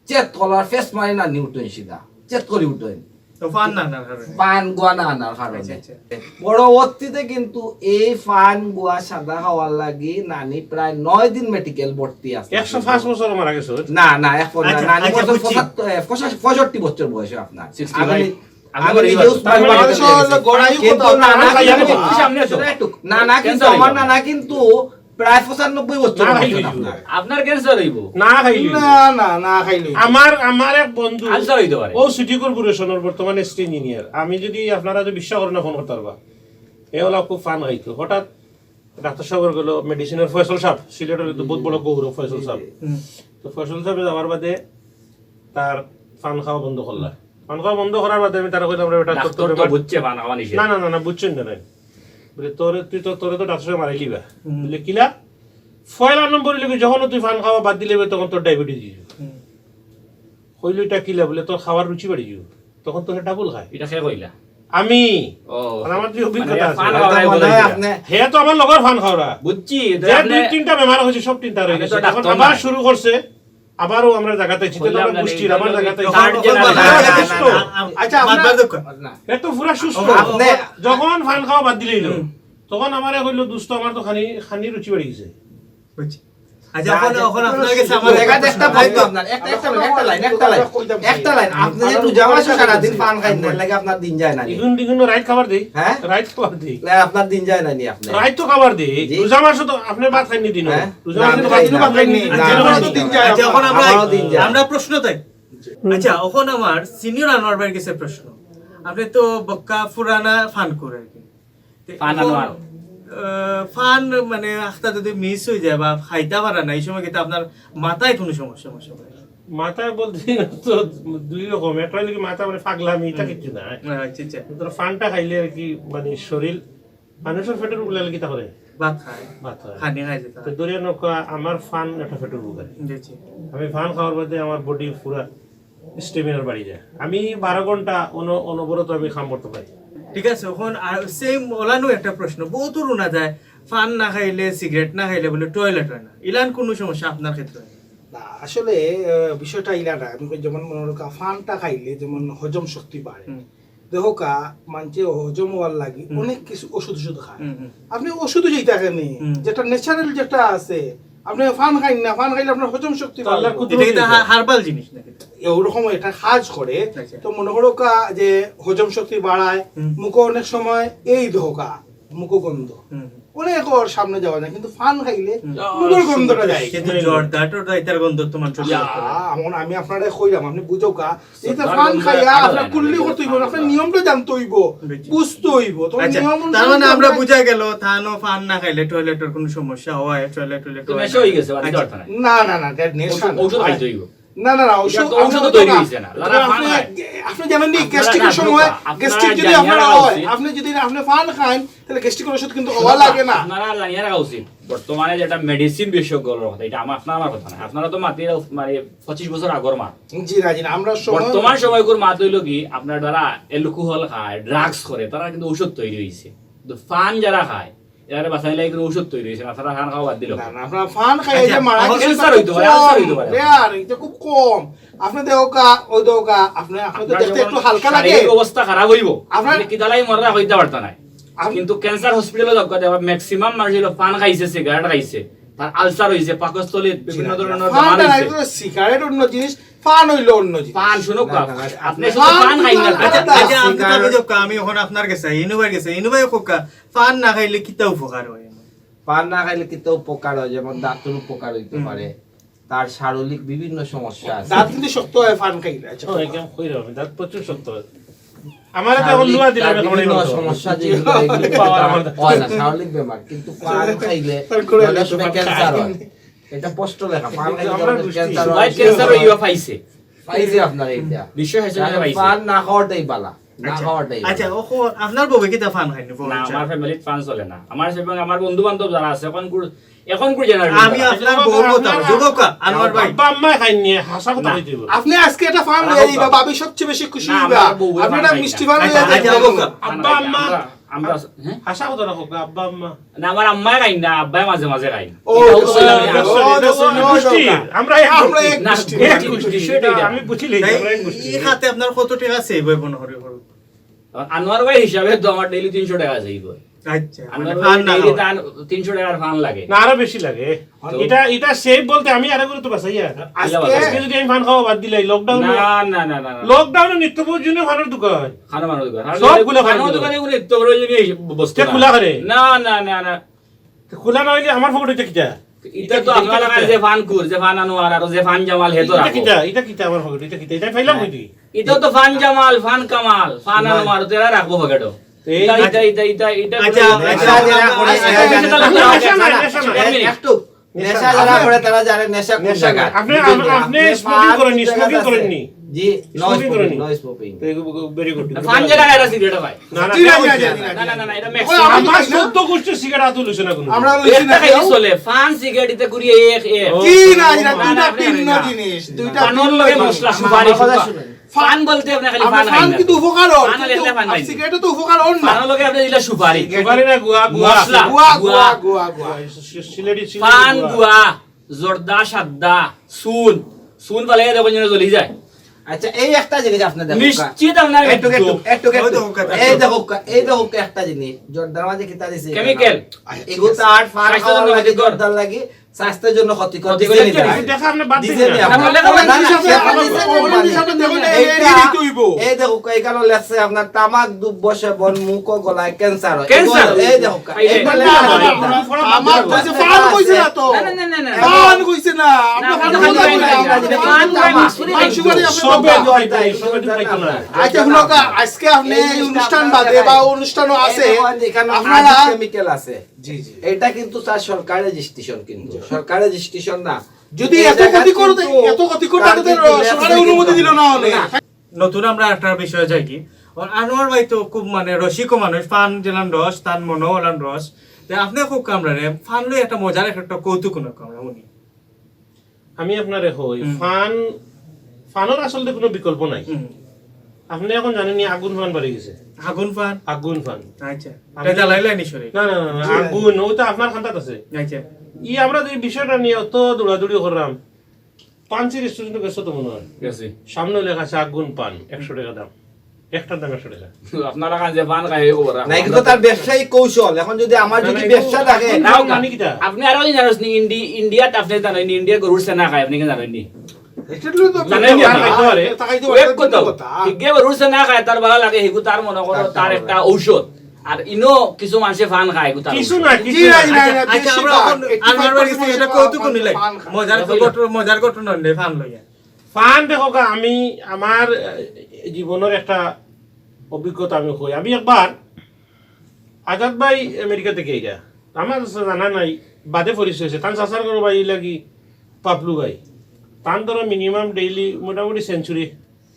চেত কলার ফেস মারি নানি উঠেন, সিধা চেত করি উঠেন। তো ফান না আনার কারণে পান গুয়া না আনার কারণে আচ্ছা, আচ্ছা। পরবর্তীতে কিন্তু এই পান গুয়া সাদা খাওয়ার লাগি নানি প্রায় 9 দিন মেডিকেল ভর্তি আছে 105 বছর মারা গেছে না না এখন না, আচ্ছা, নানি আচ্ছা, বছর বুঝছি। 65 বছর বয়সে আপনার 65 আমি- আমি আমি বলি নিজে বাস। উসমান তার মানে বাড়িতে হচ্ছে গেছি। গড়াইও কিন্তু কথা, নানা নানা কিন্তু- খাইয়া সামনে আছো। সেটা একটু- নানা কিন্তু ক্যান্সার আমার হইলো। নানা কিন্তু প্রায় 95 বছর না বয়স খাইলে আপনার। আপনার ক্যান্সার হইব, না খাইলি না খাইলে আমার এক বন্ধু আলসার হইতে পারে। ও সিটি কর্পোরেশনের বর্তমানে স্টেট ইঞ্জিনিয়ার। আমি যদি আপনারা যদি বিশ্বাস করেন না ফোন করতে পারবা, এ হলো খুব ফান খাইতো। হঠাৎ ডাক্তার সাহেব গেল মেডিসিনের ফয়সল সাহেব, সিলেটের তো বহুত বড় গৌরব ফয়সল সাহেব। তো ফয়সল সাহেব যাওয়ার বাদে তার ফান খাওয়া বন্ধ করলা। ফান খাওয়া বন্ধ করার বাদে আমি তারা কইলাম রে বেটা তোর ডাক্তার তো তো ব্যাপার- বুঝছে পান খাওয়া নিষেধ। না বুঝছেন না নাই বলে তোরে তোরে তো ডাক্তার সাহেব মারাই লিবা বলে কিলা ফয়লা নম্বর লিখে যখন তুই ফান খাওয়া বাদ দিলে তখন তোর ডায়াবেটিস দিয়ে হইল এটা কিলা বলে তোর খাওয়ার রুচি বাড়ি যাও, তখন তোর ডাবল খায়। এটা খেয়ে কইলা? আমি ও, আর আমার যে অভিজ্ঞতা মানে ফান আছে খাওয়ার মনে হয় বলাইছিলা। আপনি- হে তো আমার লগর ফান খাওয়া বুঝছি, তো যে আপনি- দুই তিনটা বেমার হয়েছে সব তিনটা রয়ে আমি গেছে, তো এখন ডাক্তার আবার নাই। শুরু করছে। আবারও আমরা জায়গাতে ছিতে কইলাম না, গোষ্ঠীর এই আমার ধরনের জায়গাতে third generation। আচ্ছা, আমরা- না। এ তো পুরা সুস্থ। আপনি- যখন ফান খাওয়া বাদ দিলেই তখন আমার হইলো দুস্থ, আমার তো খানি রুচি বাড়ি গেছে। বুঝছি। আচ্ছা এখন আপনার কাছে আমার জায়গাতে একটা একটা প্রশ্ন। ভাই তো আপনার একটা লাইন আপনি যে রোজা মাসে সারাদিন পান খাই না লাগে আপনার দিন যায় না নি? দ্বিগুণ রাইত খাবার দেই, হ্যাঁ? রাইত খাবার দেই, আপনার দিন যায় না নি আপনি রাইত তো খাবার দেই। জি। রোজা মাসে তো আপনি ভাত খাইনি দিন, হ্যাঁ? রোজা না, মাসে আমি তো খাই ভাত না, ভাত খাইনি। না, আচ্ছা, আমার তো দিন যায়। আচ্ছা এখন আমারও দিন যায়। আমরা প্রশ্ন তাই আচ্ছা এখন আমার সিনিয়র আনোয়ার ভাইয়ের কাছে প্রশ্ন। আপনি তো বক্কা পুরানা ফান করে আর কি। তো ফান এখন, আনোয়ার। ফান মানে আখটা যদি মিস হয়ে যায় বা খাইতে পারে না এই সময় কিন্তু আপনার মাথায় কোনো সমস্যা হয়? মাথায় বলতে তো দুই রকম, একটা হইলো কি মাথা মানে পাগলামি, এটা কিছু না। আচ্ছা আচ্ছা তোর ফানটা খাইলে আর কি মানে শরীর মানুষের ফেটের উপর লাগলে কিতা করে ভাত খায় ভাত হয়। খানি খাই যেতে তো দরিয়া নৌকা আমার ফান একটা ফেটের উপকার। আমি ফান খাওয়ার বাদে আমার বডি পুরা স্টেমিনার বাড়ি যায়। আমি 12 ঘন্টা অনবরত আমি কাম করতে পারি। ঠিক আছে এখন আর সেম ওলানো একটা প্রশ্ন বহুত রুনা যায় ফান না খাইলে সিগারেট না খাইলে বলে টয়লেট হয় না ইলান কোনো সমস্যা আপনার ক্ষেত্রে হয় না? না, আসলে বিষয়টা ইলা না। আমি যেমন মনে রাখা ফানটা খাইলে যেমন হজম শক্তি বাড়ে, হুম। দেখো মানুষে হজম হওয়ার লাগি অনেক কিছু ওষুধ খায়। হুম, হুম। আপনি ওষুধ যেই থাকেনি হুম। যেটা ন্যাচারাল যেটা আছে, আপনি ফান খাইন না, ফান খাইলে আপনার হজম শক্তি তো আল্লাহর বাড়বে। কুদরত এটা কিন্তু হার্বাল জিনিস নাকি ওরকম এটা কাজ করে। আচ্ছা। তো মনে করো যে হজম শক্তি বাড়ায়, হুম। মুখে অনেক সময় এই ধোকা মুখগন্ধ হুম। অনেক ওর সামনে যাওয়া যায়, কিন্তু ফান খাইলে মুখের গন্ধটা যায়। কিন্তু জর্দা টর্দা এটার গন্ধ তোমার চলে আসতে পারে। এমন আমি আপনারা কইলাম, আপনি বুঝো এই যে সরকার ফান বন্ধ খাইয়া করে আপনার না, কুল্লি না, করতে হইব, না, আপনার না। নিয়মটা জানতে হইব, বুঝছি। বুঝতে হইব। তো আচ্ছা নিয়ম তার মানে অনুযায়ী আমরা আমরা- বুঝা গেল থানো ফান না খাইলে টয়লেটের কোনো সমস্যা হয় টয়লেট তো মেশো হয়ে গেছে, বাড়িতে আচ্ছা। অর্থ নাই। না দ্যাট নেশন ঔষধ খাইতে হইব। না ঔষধ এটা তো ঔষধও তৈরি হইছে না। যারা ফান আপনি খায়। আপনি জানেন নি আপনারা গ্যাস্ট্রিকের না সময় ঢোকা, আপনারা গ্যাস্ট্রিক যদি জানিয়ে আপনার রাখা হয়, উচিত। আপনি যদি আপনি ফান খান তাহলে গ্যাস্ট্রিকের ওষুধ কিন্তু হওয়া লাগে না। আপনারা জানিয়ে রাখা উচিত বর্তমানে যেটা মেডিসিন বিশেষজ্ঞর কথা, এটা আপনার কথা না। আপনারা তো মাতির মানে 25 বছর আগর মা। জি না আমরা সময় বর্তমান সময়কুর মাত হইল কি আপনার দ্বারা অ্যালকোহল খায়, ড্রাগস করে, তারা কিন্তু ঔষধ তৈরি হয়েছে। কিন্তু ফান যারা খায় এরা বাঁচাইলে কিন্তু ঔষধ তৈরি হয়েছে না, তারা ফান খাওয়া বাদ দিল। না আপনার ফান খাই আচ্ছা, যে মারা আমার গেছে ক্যান্সার তা হইতে খুব পারে, কম, আলসার হইতে পারে। rare, এটা খুব কম। আপনি দেওকা ওই দেওকা আপনি তো আপনার দেখতে যখন একটু হালকা লাগে। শারীরিক অবস্থা খারাপ হইব আপনার- আপনি কি দালাই মররা হইতে পারতা না। আপ- কিন্তু ক্যান্সার হসপিটালে দরকার ম্যাক্সিমাম মানুষ হলো পান খাইছে, সিগারেট খাইছে, তার আলসার হইছে, পাকস্থলীর বিভিন্ন ধরনের বেমার ফানটা নাই হইছে। তো সিগারেট অন্য জিনিস, ফান হইলো অন্য জিনিস। পান শুনুক না, না, আপনি শুধু পান পান খাই না। কিন্তু আচ্ছা আলাদা। আচ্ছা আপনি তো সিগারেট- অভিযোগ কা, আমি এখন আপনার কাছে ইনুভাই গেছে ইনুভাই কোকা ফান না খাইলে কিতা উপকার হয় পান না খাইলে কিন্তু উপকার হয়, যেমন দাঁতের উপকার হইতে পারে, তার শারীরিক বিভিন্ন সমস্যা আছে। দাঁত কিন্তু শক্ত হয় ফান খাইলে। আচ্ছা, ও একদম কইরা আমি দাঁত প্রচুর শক্ত হয়। আমার একটা লুয়া দিলে তার আমি খাবার বিভিন্ন নিলাম। সমস্যা যেগুলো এগুলো পাওয়ার আমার দাঁত। হয় না, শারীরিক বেমার, কিন্তু পান খাইলে পান করে অনেক সময় পান ক্যান্সার খাই। হয়। এটা স্পষ্ট লেখা, পান খাইলে আমরা অনেক বুঝছি। ক্যান্সার হোয়াইট হয়। ক্যান্সার হইয়া পাইছে, পাইছে আপনার এইটা। বিশ্ব হিসেবে পাইছে। পান না খাওয়াটাই বালা, না খাওয়াটাই বালা। আচ্ছা এখন আপনার বউকে কিতা ফান খাইনি না আমার ফ্যামিলির পান চলে না। আমার সেভাবে আমার বন্ধু বান্ধব যারা আছে এখনকার জেনারেশন আমি আপনার বউ কথা যুবক আনোয়ার ভাই আব্বা আম্মা খাইনি, হাসা কথা কইতে হইব। আপনি আজকে একটা ফান লইয়া দিবা, ভাবি সবচেয়ে বেশি খুশি না, হইবা। আমার বউ আপনি ফান একটা খাই না। মিষ্টি ফান আচ্ছা, লইয়া আচ্ছা, দিবেন। বউকা। আব্বা আম্মা আমরা হ্যাঁ আশা কথা রাখো আব্বা আম্মা না আমার আম্মাই খাই না আব্বাই মাঝে মাঝে খাই ও, আমরা আমরা এক না, গোষ্ঠী। এক গোষ্ঠী, সেটা আমি বুঝিলি আমরা এক গোষ্ঠী। এই খাতে আপনার কত টাকা সেভ হয় মনে হরি হরি আনোয়ার ভাই হিসাবে তো আমার ডেইলি 300 টাকা যাইব আচ্ছা মানে আনোয়ার ফান ভাই না ডেইলি হয়। 300 টাকার ফান লাগে না আরো বেশি লাগে এটা সেভ বলতে আমি আরো করে তো বাঁচাই আজকে যদি আমি ফান খাওয়া বাদ দিলাই লকডাউন না না না না না লকডাউনে নিত্য প্রয়োজনীয় ফানের দোকান খানা বানানোর দোকান সবগুলো খানার খানার দোকান। দোকানে কোনো নিত্য প্রয়োজনীয় বস্তু এটা না। খোলা করে? না না না না খোলা না হইলে আমার পকেটে কিটা এটা তো আপনার লাগায় যে ফান কুর যে ফান আনোয়ার আর যে ফান জামাল হেতো এটা রাখো কিটা এটা আমার পকেটে এটা কিটা এটা ফাইলাম কইতি এটা তো fun Jamal fun Kamal fun Anwar তেরা রাখবো পকেটে এই এটা এটা এটা এটা আচ্ছা, নেশা যারা করে এরা জানে একটু নেশা যারা করে তারা জানে নেশা কোন নেশা জায়গায় আপনি আপনি স্মোকিং করেননি স্মোকিং করেননি জি নো Smoking করেনি? স্মোকিং ভেরি গুড ফান জায়গা এটা সিগারেট ভাই না না ঠিক না আছে, না না না না এটা ওই ম্যাক্সিমাম আমার 14 গোষ্ঠীর সিগারেট হাতে লইছে না কোনো আমরা লইছি একটা না খাইলে কেউ। চলে ফান সিগারেট এতে করি এক এক ও, কি না এটা না, দুইটা না, আপনি ভিন্ন না। জিনিস দুইটা ফানোর ভিন্ন লগে জিনিস। মশলা সুপারি কথা সুপারি। শুনেন। ফান বলতে আপনি খালি আমরা ফান ফান খাইন না কিন্তু উপকার হয়, ফান হলে কিন্তু ফান খাইন। সিগারেটও তো উপকার হন না ফানোর লগে আপনি দিলা সুপারি সুপারি না গুয়া গুয়া মশলা। গুয়া গুয়া। গুয়া গুয়া গুয়া সিলেটি ফান গুয়া জর্দা সাদ্দা সুন সুন পালে দেখো যেন জ্বলি যায় আচ্ছা এই একটা জিনিস আপনি দেখুন নিশ্চিত আপনার একটু একটু একটু ওই দেখো কথা। এই দেখো একটা জিনিস জর্দার মাঝে কিতা দিছে কেমিক্যাল এগুলো তো আর ফান স্বাস্থ্যের খাওয়ার জন্য লাগে ক্ষতিকর। জর্দার লাগে স্বাস্থ্যের জন্য ক্ষতিকর ক্ষতিকর দিছে দিছে না। না। দেখা আপনি বাদ দিন দিছে না। না। আপনার লেখা না, না, হিসাবে সেটা আমরা দিছে না, ওই মানে। হিসাবে দেখুন, এইটা- এই দিতে হইব। এই দেখো এই কারণে লেখছে আপনার তামাক দুব্য সেবন মুখ ও গলায় ক্যান্সার হয়। ক্যান্সার? এই দেখো এই এই দেখো, লেখা না, আছে। না, আমার কইছে ফান কইছে না তো না না না না ফান কইছে না আপনি না, ফান না, কইছে না, না না, না, ফান কই মিক্সুরি ফান সুপারি আপনি সবে বলতা। পাইতো সবে পাইতো না আচ্ছা শুনুক আজকে আপনি এই অনুষ্ঠান বাদে বা অনুষ্ঠানও আছে এই দেখুন, এখানে আপনারা কেমিক্যাল আছে জি জি এটা কিন্তু তার সরকার রেজিস্ট্রেশন কিন্তু সরকার রেজিস্ট্রেশন না যদি এই এত জায়গা ক্ষতি করতে কিন্তু এত ক্ষতি করতে তার তাদের কিন্তু সরকারের অনুমতি দিল না হলে না। নতুন আমরা একটা বিষয় যাই কি আর আনোয়ার ভাই তো খুব মানে রসিকও মানুষ ফান জেলান রস তান মনো ওলান রস তে আপনি খুব কামড়ারে ফান লই একটা মজার একটা কৌতুক না কামড়া উনি আমি আপনারে হই ফানের আসলে কোনো বিকল্প নাই আপনি এখন জানেন নি আগুন ফান বাড়ি গেছে আগুন ফান আগুন ফান আচ্ছা এটা জ্বালাইলাই নি সরে না না না, না আগুন ওটা আপনার খান্তাত আছে আচ্ছা আমরা এই বিষয়টা নিয়ে অত দৌড়াদৌড়ি করলাম পাঞ্চি রেস্টুরেন্টে গেছো তো মনে হয় গেছি সামনে লেখা আছে আগুন পান 100 টাকা দাম একটার দাম 100 টাকা আপনারা কাছে ফান খাই খবর না কিন্তু তার ব্যবসায়ী কৌশল এখন যদি আমার যদি ব্যবসা থাকে নাও মানে কিটা আপনি আরো জানেন নি ইন্ডিয়াত আপনি জানেন ইন্ডিয়া গরুর সেনা খায় আপনি কি জানেন নি এটা হলো তো জানেন নি আপনি? খাইতে পারে। তাকাইতে এক কথা কথা ইগে গরুর সেনা খায় তার ভালো লাগে হিগু তার মনে করো তার একটা ঔষধ আর ইনো কিছু মানুষে ফান খায় হিগু তার কিছু ঔষধ। না জি কিছু না না জি না না, আচ্ছা আমরা বেশিরভাগ, আনোয়ার ভাই 85% এটা কৌতুক নিলাই ফান খায়। মজার ঘটনা নেই ফান লইয়া ফান দেখো গা, আমি আমার জীবনের একটা অভিজ্ঞতা আমি কই আমি একবার আজাদ ভাই আমেরিকা থেকে এইটা আমার জানা নাই বাদে পরিচয় হয়েছে তান চাচার কোনো ভাই লাগি পাপলু ভাই তান ধরো মিনিমাম ডেইলি মোটামুটি সেঞ্চুরি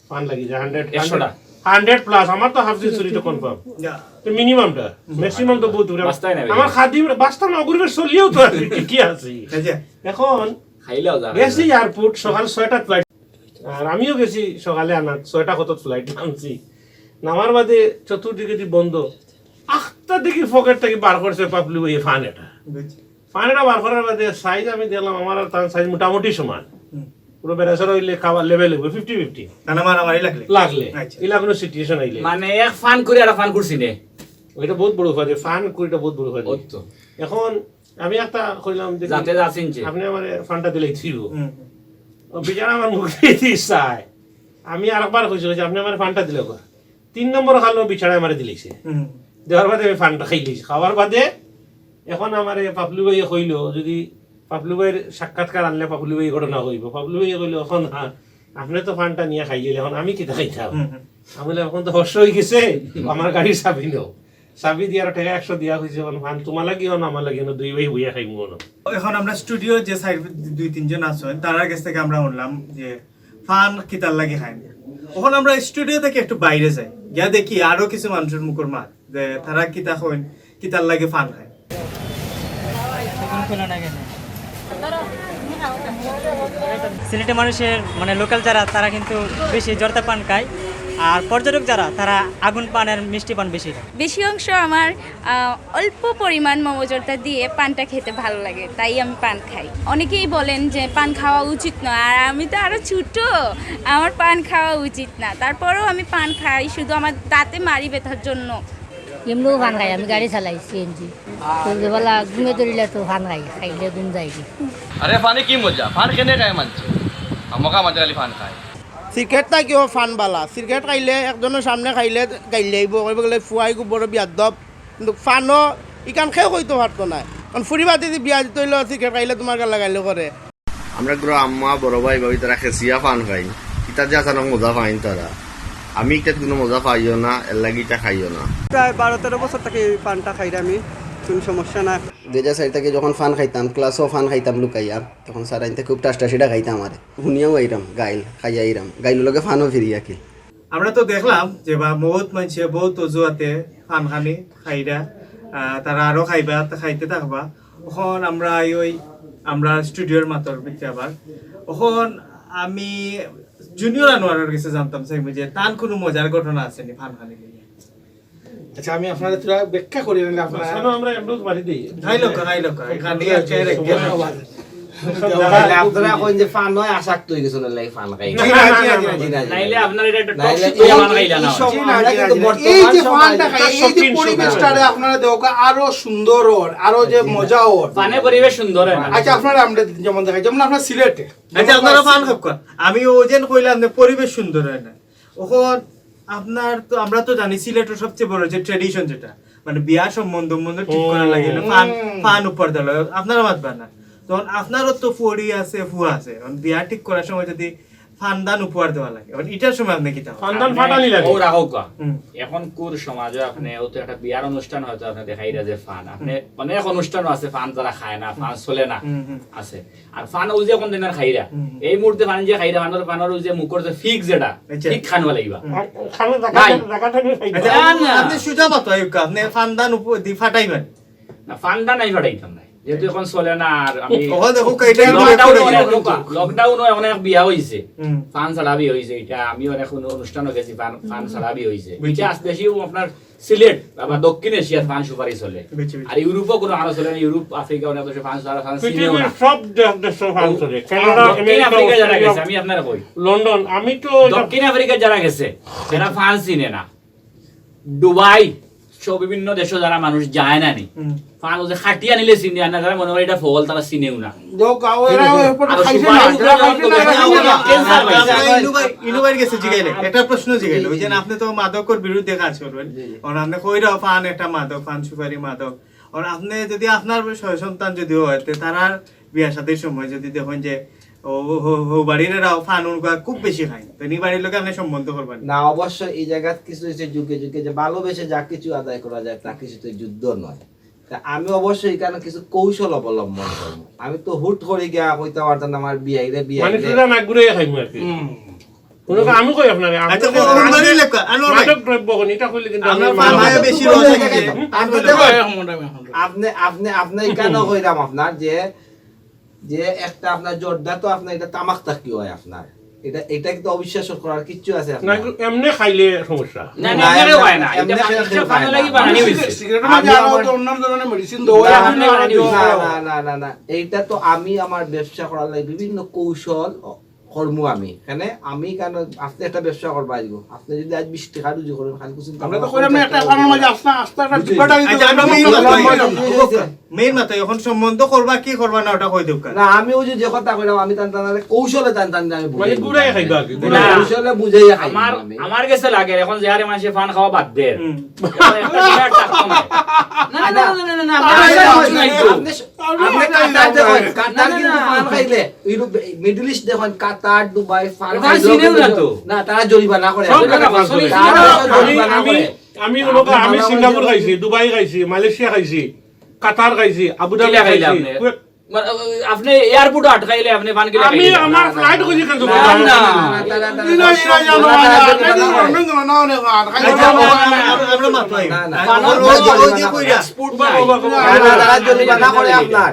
ফান লাগি যায় 100টা। 100 প্লাস আমার তো হাফ সেঞ্চুরি তো কনফার্ম তো মিনিমামটা ম্যাক্সিমাম তো বহুত দূরে বাস্তায় না আমার খাদি বাস্তা না অগুরিবের চলিয়েও তো আছে, ঠিকই আছে আচ্ছা এখন খাইলেও যা গেছি এয়ারপোর্ট সকাল 6টা ফ্লাইট আর আমিও গেছি সকালে আনার 6টা কত ফ্লাইট নামছি নামার বাদে চতুর্দিকে দি বন্ধ আখটা দেখি পকেট থেকে বার করছে পাপলু এই ফান এটা বার করার বাদে সাইজ আমি দেখলাম আমার আর তার সাইজ মোটামুটি সমান পুরো বেড়াছাড়া হইলে খাবার লেভেল হইবে 50-50 তানা মারামারি লাগলে লাগলে আচ্ছা। এলা কোনো সিচুয়েশন আইলে মানে এক ফান করে আর ফান করছি নে ওইটা বহুত বড় ফাদে ফান করিটা বহুত বড় ফাদে ওই তো এখন আমি একটা কইলাম যে যাতে যা চিনছে আপনি আমার ফানটা দিলেই থিরু হুম। বিচারা আমার মুখে দিয়ে চায় আমি আরেকবার কইছি যে আপনি আমার ফানটা দিলে 3 নম্বর খালো বিচারা আমার দিলেছে হুম। দেওয়ার বাদে আমি ফানটা খাই লিছি খাওয়ার বাদে এখন আমার পাপলু ভাই কইল যদি পাপলু ভাইয়ের সাক্ষাৎকার আনলে পাপলু ভাই ঘটনা কইব পাপলু ভাই কইল এখন আপনি তো ফানটা নিয়ে খাইলে এখন আমি কিতা খাইতাম আমি বললাম, এখন তো হর্ষ হয়ে গেছে আমার গাড়ির চাবি নেও চাবি দিয়ার টাকা 100 দিয়া হয়েছে এখন ফান তোমার লাগিও না আমার লাগিও না দুই ভাই বইয়া খাইমু না এখন আমরা স্টুডিও যে সাইড 2-3 জন আছেন তার কাছ থেকে আমরা শুনলাম যে ফান কিতার লাগে খায় না এখন আমরা স্টুডিও থেকে একটু বাইরে যাই গিয়া দেখি আরো কিছু মানুষের মুখের মাত যে তারা কিতা খায় কিতার লাগে ফান খায় সিলেটের মানুষের মানে লোকাল যারা তারা কিন্তু বেশি জর্দা পান খায় আর পর্যটক যারা তারা আগুন পান আর মিষ্টি পান বেশি খায়। বেশি অংশ আমার অল্প পরিমাণ মমজর্দা দিয়ে পানটা খেতে ভালো লাগে, তাই আমি পান খাই। অনেকেই বলেন যে পান খাওয়া উচিত না, আর আমি তো আরও ছোটো, আমার পান খাওয়া উচিত না, তারপরেও আমি পান খাই শুধু আমার দাঁতে মারি ব্যথার জন্য। এমনিও ফান খাই, আমি গাড়ি চালাই সিএনজি, সন্ধ্যেবেলা ঘুমে ধরিলে তো ফান খাই, খাইলে ঘুম যায় কি। আরে ফানে কি মজা, ফান কেনে খায় মানছে আমাকা মাঝে খালি ফান খায়। সিগারেটটা কিয় ফান বালা, সিগারেট খাইলে একজনের সামনে খাইলে গাইলে আইব, কইব গেলে ফুয়াই খুব বড় বিয়াদব, কিন্তু ফানও ইকান খেয়ে হইতে পারতো না, কারণ ফুরিবাতে যদি বিয়া দিতে হইলেও সিগারেট খাইলে তোমার গালা গাইলে করে। আমরা গ্রহ আম্মা বড় ভাই ভাবি তারা খেসিয়া ফান খাই, ইটা যে আসানো মজা পাইন তারা, আমি ইটাত কোনো মজা পাইও না, এর লাগি ইটা খাইও না। প্রায় 12-13 বছর থেকে এই পানটা খাই আমি, কোনো সমস্যা না। 2004 থেকে যখন ফান খাইতাম, ক্লাসও ফান খাইতাম লুকাইয়া, তখন স্যার আইনতে খুব টাস্টা সেটা খাইতাম, আমারে শুনিয়াও আইরাম গাইল খাইয়া আইরাম, গাইল লগে ফানও ফিরিয়া কি। আমরা তো দেখলাম যে বা বহুত মানুষে বহুত অজুহাতে ফান খানি খাইরা তারা আরো খাইবা খাইতে থাকবা। এখন আমরা ওই আমরা স্টুডিওর মাতর ভিতরে আবার এখন আমি জুনিয়র আনোয়ারের কাছে জানতাম চাইবো যে তার কোনো মজার ঘটনা আছে নি ফান খানি নিয়ে। আচ্ছা, আমি আপনাদের তোরা ব্যাখ্যা করি নিলে আপনারা আমরা এমরোজ বাড়ি দিই খাই লোক এখানে আপনারা এখন যে ফান হয় আশাক্ত হয়ে গেছেন লাগে ফান খাই, নাইলে আপনার এটা একটা নাইলে টক্সিক ফান খাইলা না। এই যে ফানটা খাই, এই যে পরিবেশটারে আপনারা দেখা আরো সুন্দর ওর, আরো যে মজা ওর। পানে পরিবেশ সুন্দর হয় না। আচ্ছা, আপনারা আমরা যেমন দেখাই, যেমন আপনার সিলেটে আচ্ছা আপনারা ফান খাব, আমি ওজেন কইলাম যে পরিবেশ সুন্দর হয় না। ওখন আপনার তো আমরা তো জানি সিলেটের সবচেয়ে বড় যে ট্র্যাডিশন যেটা মানে বিয়া সম্বন্ধ ঠিক করার লাগে ফান উপর দিল, আপনারা মাতবেন না। তখন আপনারও তো ফুড়ি আছে ফুয়া আছে, বিয়া ঠিক করার সময় যদি ফানদান উপহার দেওয়া লাগে, এটার সময় আপনি কি ফানদান ফাটালি লাগে। ও রাখো কা এখন কোর সমাজে আপনি ও তো একটা বিয়ার অনুষ্ঠান হয়তো আপনি দেখাইরা যে ফান, আপনি অনেক অনুষ্ঠান আছে ফান যারা খায় না, ফান চলে না আছে, আর ফান ও যে কোন দিনের খাইরা এই মুহূর্তে ফান যে খাইরা ফানের ও যে মুখর যে ফিক্স যেটা ঠিক খানবা লাগিবা খানে জায়গাটা আপনি সুজা মতো আপনি ফানদান দি ফাটাইবেন না, ফানদান নাই ফাটাইতাম না, যেহেতু এখন চলে না। আর আমি লকডাউন অনেক বিয়া হয়েছে, ফান ছাড়া বিয়ে হয়েছে, এটা আমি অনেক অনুষ্ঠানও গেছি ফান ছাড়া বিয়ে হয়েছে। এটা আসতে বেশিও আপনার সিলেট বা দক্ষিণ এশিয়ার ফান সুপারি চলে, আর ইউরোপও কোনো আরো চলে না। ইউরোপ আফ্রিকা অনেক দেশে ফান ছাড়া ফান চিনেও না, সব দেশে ফান চলে। কানাডা, আমেরিকা যারা গেছে, আমি আপনারা কই লন্ডন, আমি তো দক্ষিণ আফ্রিকা যারা গেছে সেটা ফান চিনে না। দুবাই সব বিভিন্ন দেশে যারা মানুষ যায় না নি ফান যে খাটিয়া নিলে চিনে না, যারা মনে করে এটা ফল তারা চিনেও না। একটা প্রশ্ন জিগাইলো যে আপনি তো মাদকের বিরুদ্ধে কাজ করবেন, আপনি কইরা ফান একটা মাদক, ফান সুপারি মাদক, আর আপনি যদি আপনার সন্তান যদি হয় তারার বিয়া শাদীর সময় যদি দেখেন যে ও বাড়ির ফান খুব বেশি খায়, তো নি বাড়ির লোকে আপনি সম্বন্ধ করবেন না। অবশ্য এই জায়গা কিছু যুগে যুগে যে ভালোবেসে যা কিছু আদায় করা যায় তা কিছু তো যুদ্ধ নয়। আমি অবশ্যই এখানে কিছু কৌশল অবলম্বন করবো। আমি তো হুট করে গিয়া কইতে পারতাম আমার বিয়াইরে মানে সুদা না ঘুরে খাইমু আর কি। কোনো আমি কই আপনারে আচ্ছা কোন বাড়ি লেখা মাদক দ্রব্য কোন এটা কইলে কিন্তু আমরা মামায় বেশি রোজ থাকে। আপনি কেন কইরাম আপনার যে একটা আপনার জোরদা তো আপনার এটা তামাক তাকি হয় আপনার, এটা কিন্তু অবিশ্বাস করার কিছু আছে না, এমনি খাইলে সমস্যা না না এমনি হয় না, এটা ফান লাগি বানানি হইছে। সিগারেটের মধ্যে আরো তো অন্যান্য ধরনের মেডিসিন দেওয়া না এইটা তো আমি আমার ব্যবসা করার লাগে বিভিন্ন কৌশল কর্ম আমি এখানে আমি কেন আপনি একটা ব্যবসা করবা আসব, আপনি যদি আজ 20 টাকা রুজি করেন খালি কিছু আমরা তো কইলাম না একটা ফানের মাঝে আস্তে আস্তে একটা টিপাটা দিতে মেইন মাথা এখন সম্বন্ধ করবা কি করবা না ওটা কই দেব না। আমি ওই যে কথা কইলাম আমি তানতানারে কৌশলে তানতান আমি মানে ঘুরাই খাইবা আর কি। কৌশলে বুঝাইয়া খাই। আমার কাছে লাগে এখন যে আরে মানুষে ফান খাওয়া বাদ দে, একটা ডিনার টাকা না না না না না আপনি কাতার দেখুন, কাতার কিন্তু ফান খাইলে ইউরোপ মিডল ইস্ট দেখুন, কাতার দুবাই ফান খাইলেও না তারা জরিমানা করে। আমি সিঙ্গাপুর খাইছি, দুবাই খাইছি, মালয়েশিয়া খাইছি, কাতার খাইছি, আবুধাবি খাইছি, আপনি এয়ারপোর্টে আটকাইলে আপনি পান কিলা আমি আমার ফ্লাইট কইছি কেন না না আমরা মাথায় এক্সপোর্ট বা তারা জরিমানা করে আপনার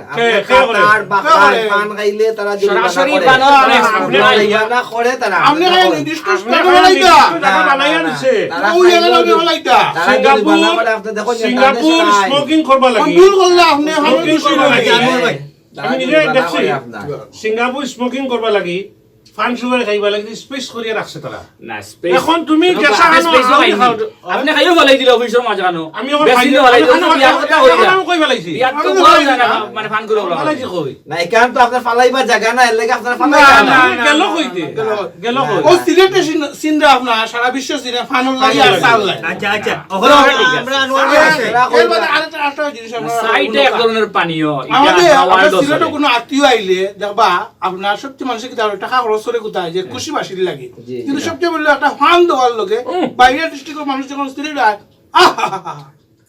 আপনার বাকার পান খাইলে তারা সরাসরি জরিমানা পান এক্সপোর্ট নাই জরিমানা করে তারা আপনি খাই নির্দিষ্ট টাকা লাইতা টাকা বানাইয়া দিছে তারা ওই জায়গা লাইতা তারা জরিমানা করে আপনি দেখুন সিঙ্গাপুর স্মোকিং করবা লাগি ভুল করলে আপনি স্মোকিং করবা লাগি আমি নিজে দেখছি আপনার সিঙ্গাপুর স্মোকিং করবা লাগি ফান সুগার খাইবা লাগি স্পেস করিয়া রাখছে তারা না স্পেস এখন তুমি গেছা খানো আপনি খাইও ভালাই দিলে অফিসের মাঝে খানো আমি এখন বেশি দিলে ভালাই দিলে বিয়ার কথা হই না আমি কইবা লাইছি বিয়ার তো বড় জায়গা মানে ফান করে বলা লাইছি কই না এখান তো আপনার ফালাইবার জায়গা না এর লাগি আপনার না ফালাই না গেল কইতে গেল কই ও সিলেটে সিনরা আপনার সারা বিশ্ব সিনে ফানুল লাগি আর চাল লাগে আচ্ছা আচ্ছা আমরা আনোয়ার এর বাদে আরেকটা জিনিস আমরা সাইডে এক ধরনের পানীয় আমাদের এটা আমাদের ওয়ার্ল্ড সিলেটে কোনো আত্মীয় আইলে দেখবা আপনার সবচেয়ে মানুষের কি টাকা খরচ করে কোথায় যে খুশি বাসির লাগে জি, কিন্তু জি। সবচেয়ে বললো একটা ফান দেওয়ার লোকে বাইরের ডিস্ট্রিক্টের মানুষ যখন সিলেটে আয়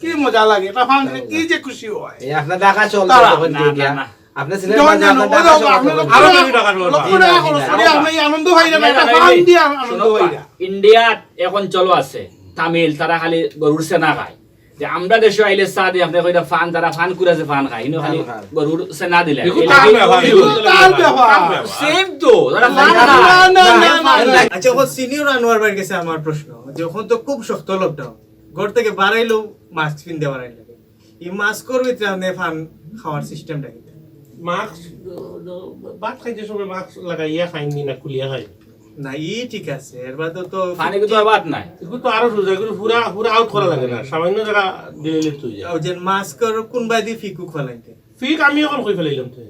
কি মজা লাগে এটা ফান দিলে কি যে খুশি হয় এই আপনার টাকা চলবে তারা- তখন না, দিয়ে না, গিয়া না। আপনি সিলেট যেমন বাজার জানো, আপনার ওই টাকা দেখো, আপনি চলবে আরো বেশি টাকা খরচ লক্ষ টাকা খরচ করে আপনি আনন্দ ভাইরা না একটা ফান দিয়ে আনন্দ ভাইরা ইন্ডিয়া এখন চলো আছে তামিল তারা খালি গরুর সেনা খায় যে আমরা দেশে আইলে চা দিয়ে আপনি কইটা ফান তারা ফান কুরাছে ফান খায় ইনো খালি ফান খায়। গরুর সেনা দিলে এগুলো তার ব্যবহার, এগুলো তার ব্যবহার। সেম তো তারা না, ফান না, খায়। না, না, না, না। আচ্ছা এখন সিনিয়র আনোয়ার ভাইয়ের কাছে আমার প্রশ্ন যখন তো খুব শক্ত লকডাউন ঘর থেকে বাড়াইলেও মাস্ক কিনতে বাড়াই লাগে এই মাস্কর ভিতরে আপনি ফান খাওয়ার সিস্টেমটা কি মাস্ক ভাত খাইতে সময় মাস্ক লাগাইয়া খাইনি না কুলিয়া খাই না ই ঠিক আছে এর বাদে তো ফানে কিন্তু আর বাত নাই এগুলো তো আরো সোজা এগুলো পুরা পুরা আউট করা লাগে না সামান্য জায়গা দিলে তুই যা যে মাস্কর কোনবাই দিয়ে ফিকু ফলাইতে ফিক আমি এখন কই ফেলাইলাম তো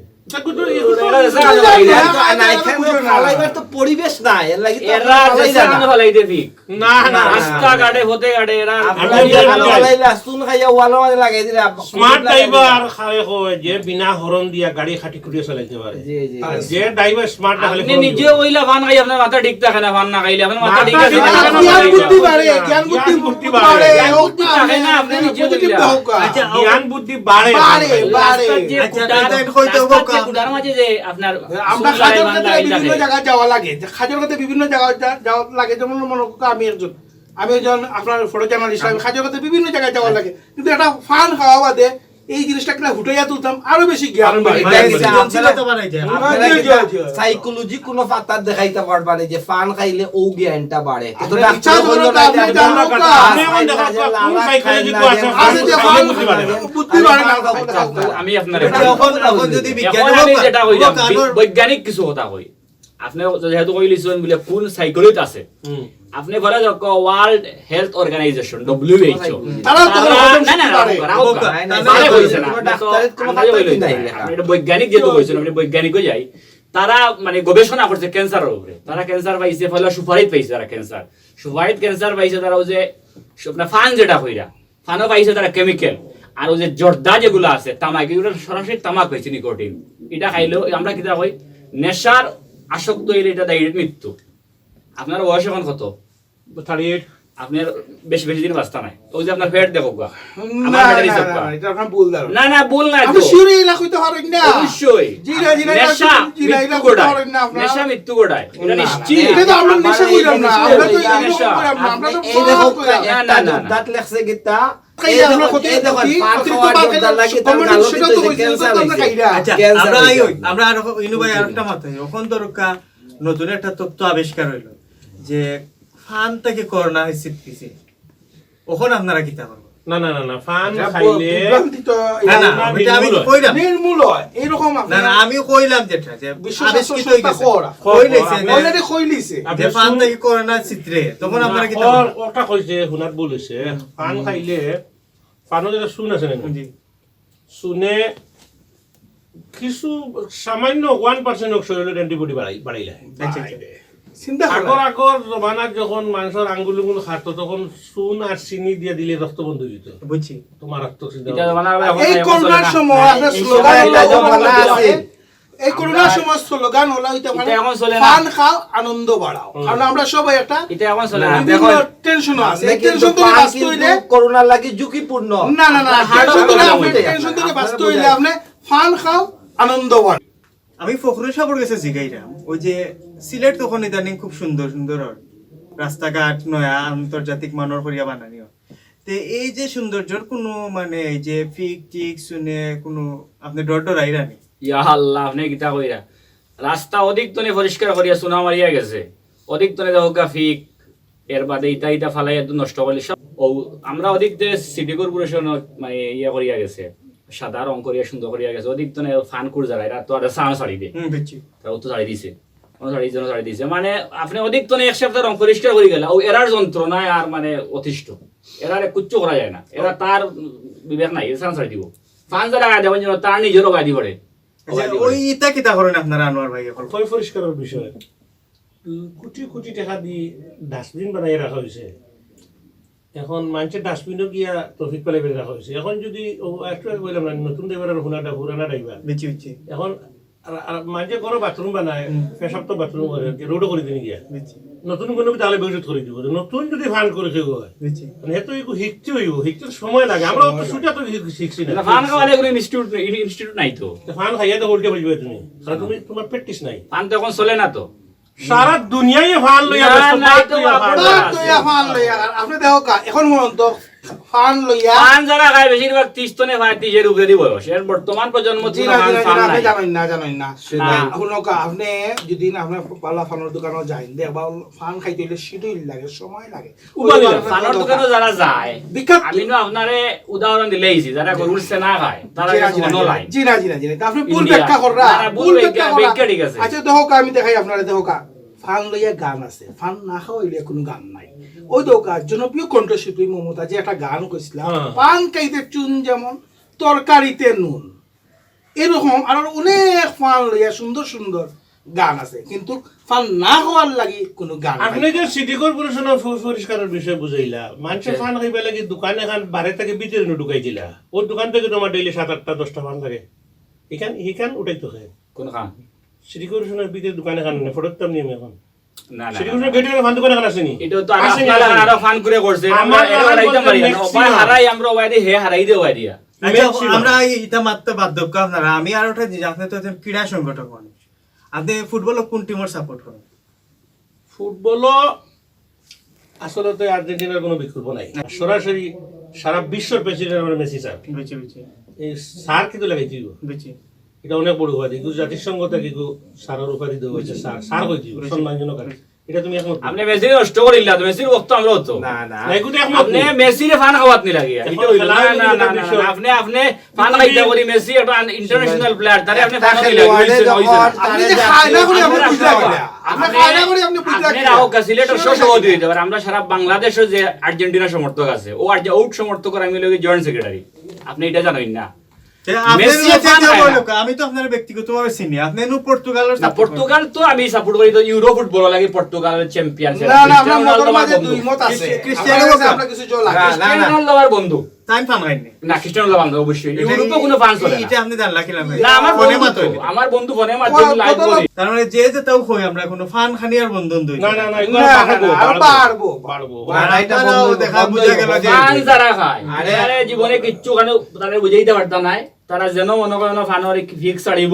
না এখানে ফালাইবার তো পরিবেশ নাই এর লাগি তো এরা ফালাই দেশে না ফালাই দে ফিক না না রাস্তা গাড়ে হতে গাড়ে এরা আপনার আমি যে জানি ভালো না। ফালাইলা সুন খাইয়া ওয়ালো মাঝে লাগাই দিলে স্মার্ট ড্রাইভার খায় হয় যে বিনা হরন দিয়া গাড়ি খাটি খুঁটিয়ে চালাইতে পারে জি জি যে ড্রাইভার স্মার্ট না হলে আপনি নিজে ওইলা ফান খাই আপনার মাথা ঠিক থাকে না ফান না খাইলে আপনার মাথা ঠিক আছে মাথা ঠিক জ্ঞান আছে। বুদ্ধি বাড়ে জ্ঞান বুদ্ধি বুদ্ধি বাড়ে বাড়ে। জ্ঞান বুদ্ধি থাকে না, আপনি নিজে পজিটিভ বলিয়া। হোক আচ্ছা, জ্ঞান বুদ্ধি বাড়ে বাড়ে। রাস্তার যে আচ্ছা, কুটার- এটা হয়তো রাস্তার যে বোকা। কুটার মাঝে যে আপনার আমরা সুলাই খাজর বান্ধা কাছে এটা বিভিন্ন থাকে। জায়গায় যাওয়া লাগে খাজর কাছে বিভিন্ন জায়গায় যাওয়া লাগে যেমন মনে করো আমি একজন আপনার ফটো জার্নালিস্ট আমি খাজর কাছে বিভিন্ন জায়গায় যাওয়া লাগে কিন্তু একটা ফান খাওয়া বাদে এই জিনিসটা কিনা হুটাইয়া তুলতাম আরো বেশি জ্ঞান বাড়ে সাইকোলজি কোন ফাতার দেখাইতে পারবা না যে ফান খাইলে ও জ্ঞানটা বাড়ে তো আপনার ডাক্তার ইচ্ছা করো বললো তো না আপনি যে জানো আমরা না। আপনি এখন দেখো, কোন psychology কো আছে, আছে যে ফান বুদ্ধি বাড়ে না। বুদ্ধি বাড়ে না আমি আপনার এখন যদি এখন আমি যেটা কইলাম বৈজ্ঞানিক কিছু কথা কই আপনি যেহেতু কইলিছেন বলে কোন সাইকোলজি আছে আপনি ঘরে যাক ওয়ার্ল্ড হেলথ অর্গানাইজেশন WHO তারা তো না না না বারে কইছে না ডাক্তারের কোনো ফাতা কি নাই আপনি এটা বৈজ্ঞানিক যেহেতু কইছেন আপনি বৈজ্ঞানিকও যাই তারা মানে গবেষণা করছে ক্যান্সারের উপরে তারা ক্যান্সার পাইছে ফলে সুপারিত পাইছে তারা ক্যান্সার সুপারিত ক্যান্সার পাইছে তারা ওই যে আপনার ফান যেটা কইরা ফানও পাইছে তারা কেমিক্যাল আর ওই যে জর্দা যেগুলো আছে তামাক এগুলো সরাসরি তামাক হয়েছে নিকোটিন এটা খাইলেও আমরা কিতা কই নেশার আসক্ত হইলে এটা ডাইরেক্ট মৃত্যু আপনার বয়স এখন কত 38 আপনার বেশি বেশি দিন বাঁচতা নাই ওই যে আপনার ফ্যাট দেখো গা না আমার ফ্যাট হিসাব না, গা। এটা আপনার ভুল ধারণা না না বল না আপনি তো শিওর এই লাখ হইতে পারেন না অবশ্যই জিরা, জিরা, নেশা জিরা, মৃত্যু জিরা, গোড়ায় করেন না আপনারা। নেশা মৃত্যু গোড়ায় এটা না, নিশ্চিত এটা তো আমরা নেশা কইলাম না আমরা তো এই নেশা। কইলাম না আমরা তো এই দেখো ফান কইলাম না, একটা না, না, দাঁত লেখছে গীতা খাইলে আমরা ক্ষতি এই দেখো ক্ষতি, পান অতিরিক্ত খাওয়ার পান জন্য খাইলে লাগে তার কমেন্ট গালো সেটা কিন্তু তো কইছি, ক্যান্সার তো আমরা খাইরা। আচ্ছা ক্যান্সার আমরা হয়েছে। আমরা আর ইনু ভাই আরেকটা মাথায় এখন দরকার নতুন একটা তথ্য আবিষ্কার হইলো যে ফান থেকে করোনা হয়েছে পিছে ওখন আপনারা কিতা করবো না না না না ফান এটা খাইলে বিভ্রান্তি তো না না না, ওইটা আমি নির্মূল হয়। কইলাম নির্মূল হয় এইরকম না আপনার না আমি কইলাম যেটা যে বিশ্ব আবিষ্কৃত স্বাস্থ্য হয়ে সংস্থা গেছে করা। কইলেছে যে- অলরেডি কইলিছে আপনি যে ফান শুন- থেকে করোনা চিত্রে তখন আপনারা কিতা ওর করবো ওটা কইছে হুনাত বলেছে পান খাইলে পানও যেটা শুন আছে না জি শুনে কিছু সামান্য 1% শরীরের অ্যান্টিবডি বাড়াইলে আচ্ছা আচ্ছা চিন্তা আগর করা আগর জমানাত যখন মানুষের আঙ্গুল উঙ্গুল খাতো তখন চুন আর চিনি দিয়ে দিলে রক্ত বন্ধ হয়ে যেত বুঝছি তোমার রক্ত এটা মানে এখন এই এখন চলে করোনার না। সময় আপনার এই স্লোগান সময়টা হলো যখন আছে, এই করোনার সময় স্লোগান হলো এটা মানে এটা এখন চলে না। পান খাও আনন্দ বাড়াও কারণ আমরা সবাই একটা এটা এখন চলে না, না দেখো, টেনশন আছে আপনি কিন্তু টেনশন থেকে পান বাঁচতে কিন্তু হইলে করোনার লাগি ঝুঁকিপূর্ণ না না না আপনার হার্টও টেনশন থেকে করোনা আপনি উঠে, টেনশন থেকে আপনারা বাঁচতে বোঝেন। হইলে আপনি ফান খাও আনন্দবান। আমি ফখরুল সাহেবের কাছে জিগাইলাম ওই যে সিলেট তখন ইদানিং খুব সুন্দর সুন্দর হয় রাস্তাঘাট নয়া আন্তর্জাতিক মানের করিয়া বানানি হয় তে এই যে সৌন্দর্যর কোনো মানে এই যে ফিক টিক শুনে কোনো আপনি ডর ডর আইরানি ইয়া আল্লাহ আপনি কিতা কইরা রাস্তা অধিক তনে পরিষ্কার করিয়া চুনা মারিয়া গেছে অধিক তনে দেখো ফিক এর বাদে ইটা ইটা ফালাই একদম নষ্ট করলে সব ও আমরা অধিক যে সিটি কর্পোরেশন মানে ইয়া করিয়া গেছে সাদা রং করিয়া সুন্দর করিয়া গেছে অধিক তনে ফান কুর যারা এরা তো আর সান ছাড়ি দে বুঝছি তাও তো ছাড়ি দিছে ছাড়ি দিছে মানে আপনি অধিক তনে এক সপ্তাহ রং পরিষ্কার করে গেলে ও এরার যন্ত্রণায় আর মানে অতিষ্ঠ এরারে কুচ্ছু করা যায় না এরা তার বিবেক নাই সান ছাড়ি দিব ফান যারা গায়ে দেবেন যেন তার নিজেরও গায়ে দিবড়ে ওই ইটা কিতা করেন আপনারা আনোয়ার ভাই এখন পয় পরিষ্কারের বিষয় কোটি কোটি টাকা দিয়ে ডাস্টবিন বানাই রাখা হয়েছে এখন মানুষের ডাস্টবিনও গিয়া ট্রফিক পেলে বেড়ে রাখা হয়েছে এখন যদি একটু আগে বললাম না নতুন ড্রাইভারের হুনাটা পুরানা ড্রাইভার বুঝছি বুঝছি এখন মানুষের ঘরে বাথরুম বানায় পেশাব তো বাথরুম করে রোডও করে দিন গিয়া বুঝছি নতুন কোনো তাহলে বেউজত করে দিব নতুন যদি ফান করে খেয়ে হয় বুঝছি মানে এত শিখতে হইব শিখতে সময় লাগে আমরা তো ছুটা তো শিখছি না ফান খাওয়ালে কোনো ইনস্টিটিউট নাই তো ফান খাইয়া তো উল্টে বলবে তুমি কারণ তুমি তোমার প্র্যাকটিস নাই ফান তো এখন চলে না তো সারা দুনিয়ায় ফান লইয়া না, ব্যস্ত, নাই বাদ তো, লইয়া ফান বাদ লইয়া। লইয়া ফান লইয়া আপনি দেখো কা এখন মরন্ত ফান লইয়া ফান যারা খায় বেশিরভাগ 30 তনে খায় 30 এর উপরে বয়স এর বর্তমান প্রজন্ম জি তো না জি ফান না নাই জানেন না জানেন না না। শুনো কা আপনি যদি না আপনি পালা ফানের দোকানে যাই দেখবা ফান খাইতে হইলে শিডিউল লাগে সময় লাগে ফানোর দোকানে যারা যায় বিখ্যাত আমি না আপনারে উদাহরণ দিলেইছি যারা উঠছে না খায় তারা মনে লাই জি না জি না জি না আপনি ভুল ইন্ডিয়া। ব্যাখ্যা কররা না, না, ভুল ব্যাখ্যা ঠিক আছে। আচ্ছা দেখো কা আমি দেখাই আপনারা দেখো কা ফান লইয়া গান আছে ফান না খাওয়াইলে কোনো গান নাই ওই দোকা জনপ্রিয় কণ্ঠশিল্পী মমতা যে একটা গান কইছিলাম পান খাইতে চুন যেমন তরকারিতে নুন এরকম আর অনেক ফান লইয়া সুন্দর সুন্দর গান আছে কিন্তু ফান না হওয়ার লাগি কোনো গান নাই। আপনি যে সিটি কর্পোরেশনের পরিষ্কারের বিষয় বুঝাইলা মানুষের ফান খাইবা লাগি দোকান এখন বারে থেকে ভিতরে ঢুকাইছিলা ওর দোকান থেকে তোমার ডেইলি 7-8টা 10টা ফান লাগে এখান উঠাইতো খায় কোন খান সিটি কর্পোরেশনের ভিতরে দোকান এখন নেই ফটোর নিয়ম এখন না না সিটি কর্পোরেশনের গেটের ফান দোকান এখন আসেনি এটা তো আপনারা আরো ফান করে করছে আমরা এটা হারাইতে পারি না ওপার হারাই আমরা ওই দিয়ে হে হারাই দেও ওই দিয়া আচ্ছা আমরা এটা মাত্র বাধ্যক আপনারা আমি আর ওটা যে আপনি তো একজন ক্রীড়া সংগঠক মানুষ আপনি ফুটবল কোন টিমের সাপোর্ট করেন ফুটবলও আসলে আর্জেন্টিনার কোনো বিকল্প নাই সরাসরি সারা বিশ্বর প্রেসিডেন্ট আমরা মেসি স্যার বুঝছি বুঝছি এই স্যার কিন্তু লাগাইছি বুঝছি এটা অনেক বড় উপাধি জাতিসংঘ থেকে স্যারের উপাধি দেওয়া হয়েছে স্যার হয়েছি সম্মানজনক আর কি। এটা তুমি এখন আপনি মেসি নষ্ট করিলা তো মেসির বক্ত আমরা হতো না না এগুলো এখন আপনি মেসিরে ফান খাওয়াত নি লাগিয়া এখন এটা হইলো না খেলার না না না, বিষয়। না আপনি ফান খাইতে করি মেসি একটা ইন্টারন্যাশনাল প্লেয়ার তারে আপনি ফান তাকে খাইলা লোয়ালে হইছে না হইছে না যখন আপনি যে খায় না করে আপনি বুঝলা কিনা আপনি খায় না করে আপনি বুঝলা আপনি কিনা রাও সিলেটের সভাপতি হইতে পারে আমরা সারা বাংলাদেশের যে আর্জেন্টিনা সমর্থক আছে ও আউট সমর্থক আমি লগে জয়েন্ট সেক্রেটারি আপনি এটা জানেন না মেসি fan খায় না। আমি তো আপনার ব্যক্তিগতভাবে চিনি আপনি পর্তুগালের না পর্তুগাল তো আমি সাপোর্ট করি তো ইউরো ফুটবল লাগে পর্তুগালের চ্যাম্পিয়ন না না আমরা মতের মাঝে দুই মত আছে ক্রিস্টিয়ানো আমার কাছে রোনালদো। আমরা কিছু জল লাগে ক্রিস্টিয়ানো রোনালদোর বন্ধু টাইম ফান হয়নি না ক্রিস্টিয়ানো রোনালদো অবশ্যই ইউরোপে কোনো ফান চলে এটা না আপনি জানলা কিলাম না আমার বন্ধু তো, আমার বন্ধু ফোনে মাধ্যমে লাইভ করি তার মানে যে যে তাও কই আমরা কোনো ফান খানিয়ার বন্ধন দুই না না না না না না আর পারবো পারবো এটা আপনারাও বন্ধ- দেখা বন্ধ বুঝা হইব, গেল যে ফান যারা খায় আরে জীবনে কিচ্ছু খানে তারা বুঝাইতে পারতা নাই তারা যেন মনে করেন ফানের ফিক্স ছাড়িব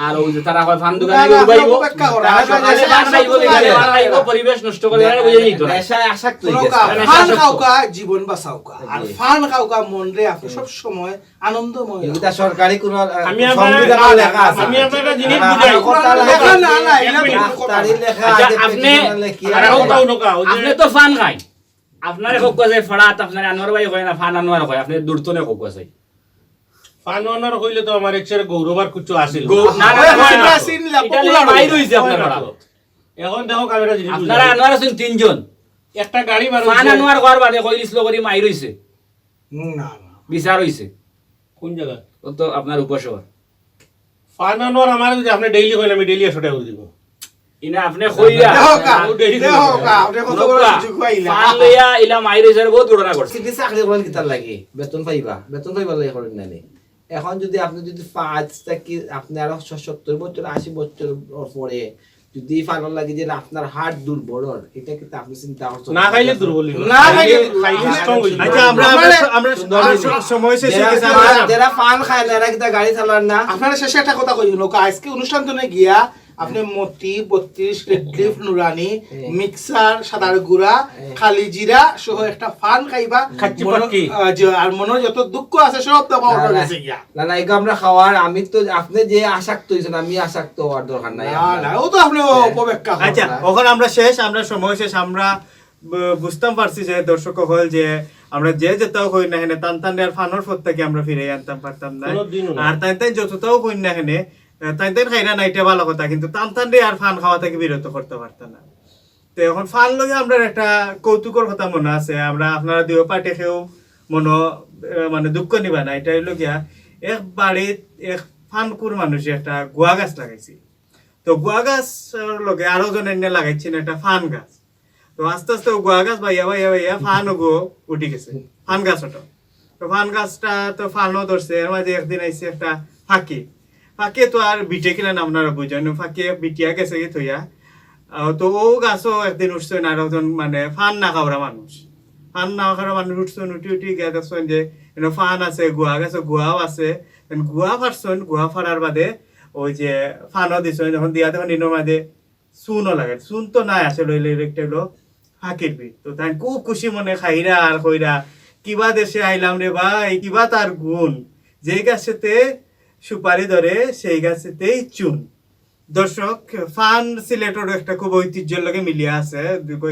আর ওই যে তারা হয় ফান দোকানে না, না, উবাইব আপনি অপেক্ষা করুন। তারা সকালে ফান খাইব বিকালে ফান খাইব পরিবেশ নষ্ট করে তারা বুঝে নিত না নেশায় আসক্ত হয়ে কোনো গেছে। কা মানে ফান শাসক। খাওকা জীবন বাঁচাওকা আর জি। ফান খাওকা মন রে আপনি সব সময় আনন্দময় এটা সরকারি কোন আমি আপনার- সংবিধানে লেখা আছে আমি আপনার একটা জিনিস আর বুঝাই। কথা লেখা না না এক এটা মিনিট। তো কথা রাস্তারই না। লেখা আচ্ছা, আছে, আপনি petition লেখি আর আছে। হোক নৌকা, ওই যে- আপনি তো ফান খাই আপনারে হোক আছে ফাড়াত আপনারে আনোয়ার ভাই হয় না ফান আনোয়ার হয় আপনি দূরতনে হোক আছে ফানোয়ার হইলে তো আমার একসাথে গৌরবার কিছু আসিল না না ওই হয় না আমরা চিনলাম, এটা popular বাইর হইছে। হইছে আপনার ফাড়া এখন দেখো ক্যামেরা জিনিস আপনারা বুঝাই। আনোয়ার আছেন তিনজন একটা গাড়ি বার ফান হইছে। আনোয়ার ঘর বাদে কইলিছিল করি মাইর হইছে না না বিচার হইছে কোন জায়গা ও তো আপনার উপশহর ফানোয়ার আমার যদি আপনি ডেইলি হইলে আমি ডেইলি 100 টাকা করে দিব ইনা আপনি কইয়া দেখো কা ও দেরি করে। দেখো কা আপনি কত বড় সুযোগ পাইলা ফান লইয়া ইলা মাইর হইছে আর বহুত ঘটনা করছে সিটি চাকরি করেন কিতার লাগে বেতন পাইবা লাগে করেন নানি এখন যদি আপনি যদি 5 থেকে আপনি আরো 70 বছর 80 বছর পরে যদি ফানোর লাগে যে আপনার হার্ট দুর্বল এটা কিন্তু আপনি চিন্তা করছেন না খাইলে দুর্বল হইব। না খাইলে খাইলে strong হইব। আচ্ছা আমরা সময় শেষে গেছে যারা পান খায় না এরা কিন্তু গাড়ি চালান না। আপনারা শেষে একটা কথা কই লোক আজকে অনুষ্ঠান তো গিয়া আপনি মতি 32 রেডলিফ নুরানি মিক্সার সাদার গুড়া খালি জিরা সহ একটা ফান খাইবা খাচ্ছি পাক্কি। আর মনের যত দুঃখ আছে সব তো অর্ডার গেছে গিয়া না না এগুলো আমরা খাওয়ার আমি তো আপনি যে আসক্ত হয়েছেন আমি আসক্ত হওয়ার দরকার নাই না না ও তো আপনি উপবেক্ষা আচ্ছা ওখান আমরা শেষ আমরা সময় শেষ আমরা বুঝতাম পারছি যে দর্শক হল যে আমরা যে যেটাও হই না হেনে টান আর ফানোর পর থেকে আমরা ফিরে আনতাম পারতাম না কোনোদিনও না। আর তাই যতটাও হই না হেনে তাই খাইরা না এটা ভালো কথা কিন্তু টান আর ফান খাওয়া থেকে বিরত করতে পারতাম না। তো এখন ফান লগে আমরা একটা কৌতুকর কথা মনে আছে আমরা আপনারা দুই পার্টি খেয়েও মনে মানে দুঃখ নিবা না এটা হইল গিয়া এক বাড়িত এক ফানকুর মানুষে একটা গুয়া গাছ লাগাইছি। তো গুয়া গাছ লগে আরো জন এনে লাগাইছেন একটা ফান গাছ। তো আস্তে আস্তে গুয়া গাছ ভাইয়া ফান গো উঠি গেছে ফান গাছ ওটা। তো ফান গাছটা তো ফানও ধরছে এর মাঝে একদিন আইসে একটা ফাঁকি তো আর বিটে কিলেন আপনারা বুঝেন ফাঁকি বিটিয়া গেছে কি থইয়া। তো ও গাছও একদিন উঠছেন আর একজন মানে ফান না খাওয়া মানুষ উঠছেন উঠি গিয়ে দেখছেন যে ফান আছে গুয়া গেছে গুয়াও আছে গুয়া ফাটছেন গুয়া ফাড়ার বাদে ওই যে ফানও দিছেন যখন দিয়া তখন দিনের মাঝে চুনও লাগে চুন তো নাই আসলে একটা হলো ফাঁকির বিট। তো তাই খুব খুশি মনে খাইরা আর কইরা কিবা দেশে আইলাম রে ভাই কিবা তার গুণ যেই গাছেতে সুপারি ধরে সেই গাছেতেই চুন। দর্শক ফান সিলেটের একটা খুব ঐতিহ্যের লগে মিলিয়ে আছে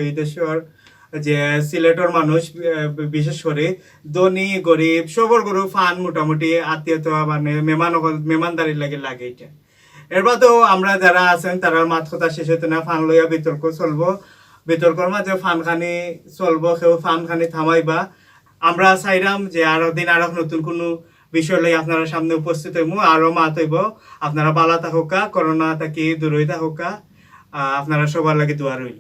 এই দেশের যে সিলেটের মানুষ বিশেষ করে ধনী গরিব সবর গরু ফান মোটামুটি আত্মীয়তা মানে মেহমানদারির লাগে এটা। এর বাদেও আমরা যারা আছেন তারা মাত কথা শেষ হইতে না ফান লইয়া বিতর্ক চলবো বিতর্কর মাঝে ফান খানি চলবো কেউ ফান খানি থামাইবা। আমরা চাইলাম যে আরো দিন আরো নতুন কোনো বিষয় লই আপনারা সামনে উপস্থিত হইব আরো মাত হইব। আপনারা বালা থাকুকা করোনা থাকি দূর হই থাকুকা আপনারা সবার লাগে দোয়া রইল।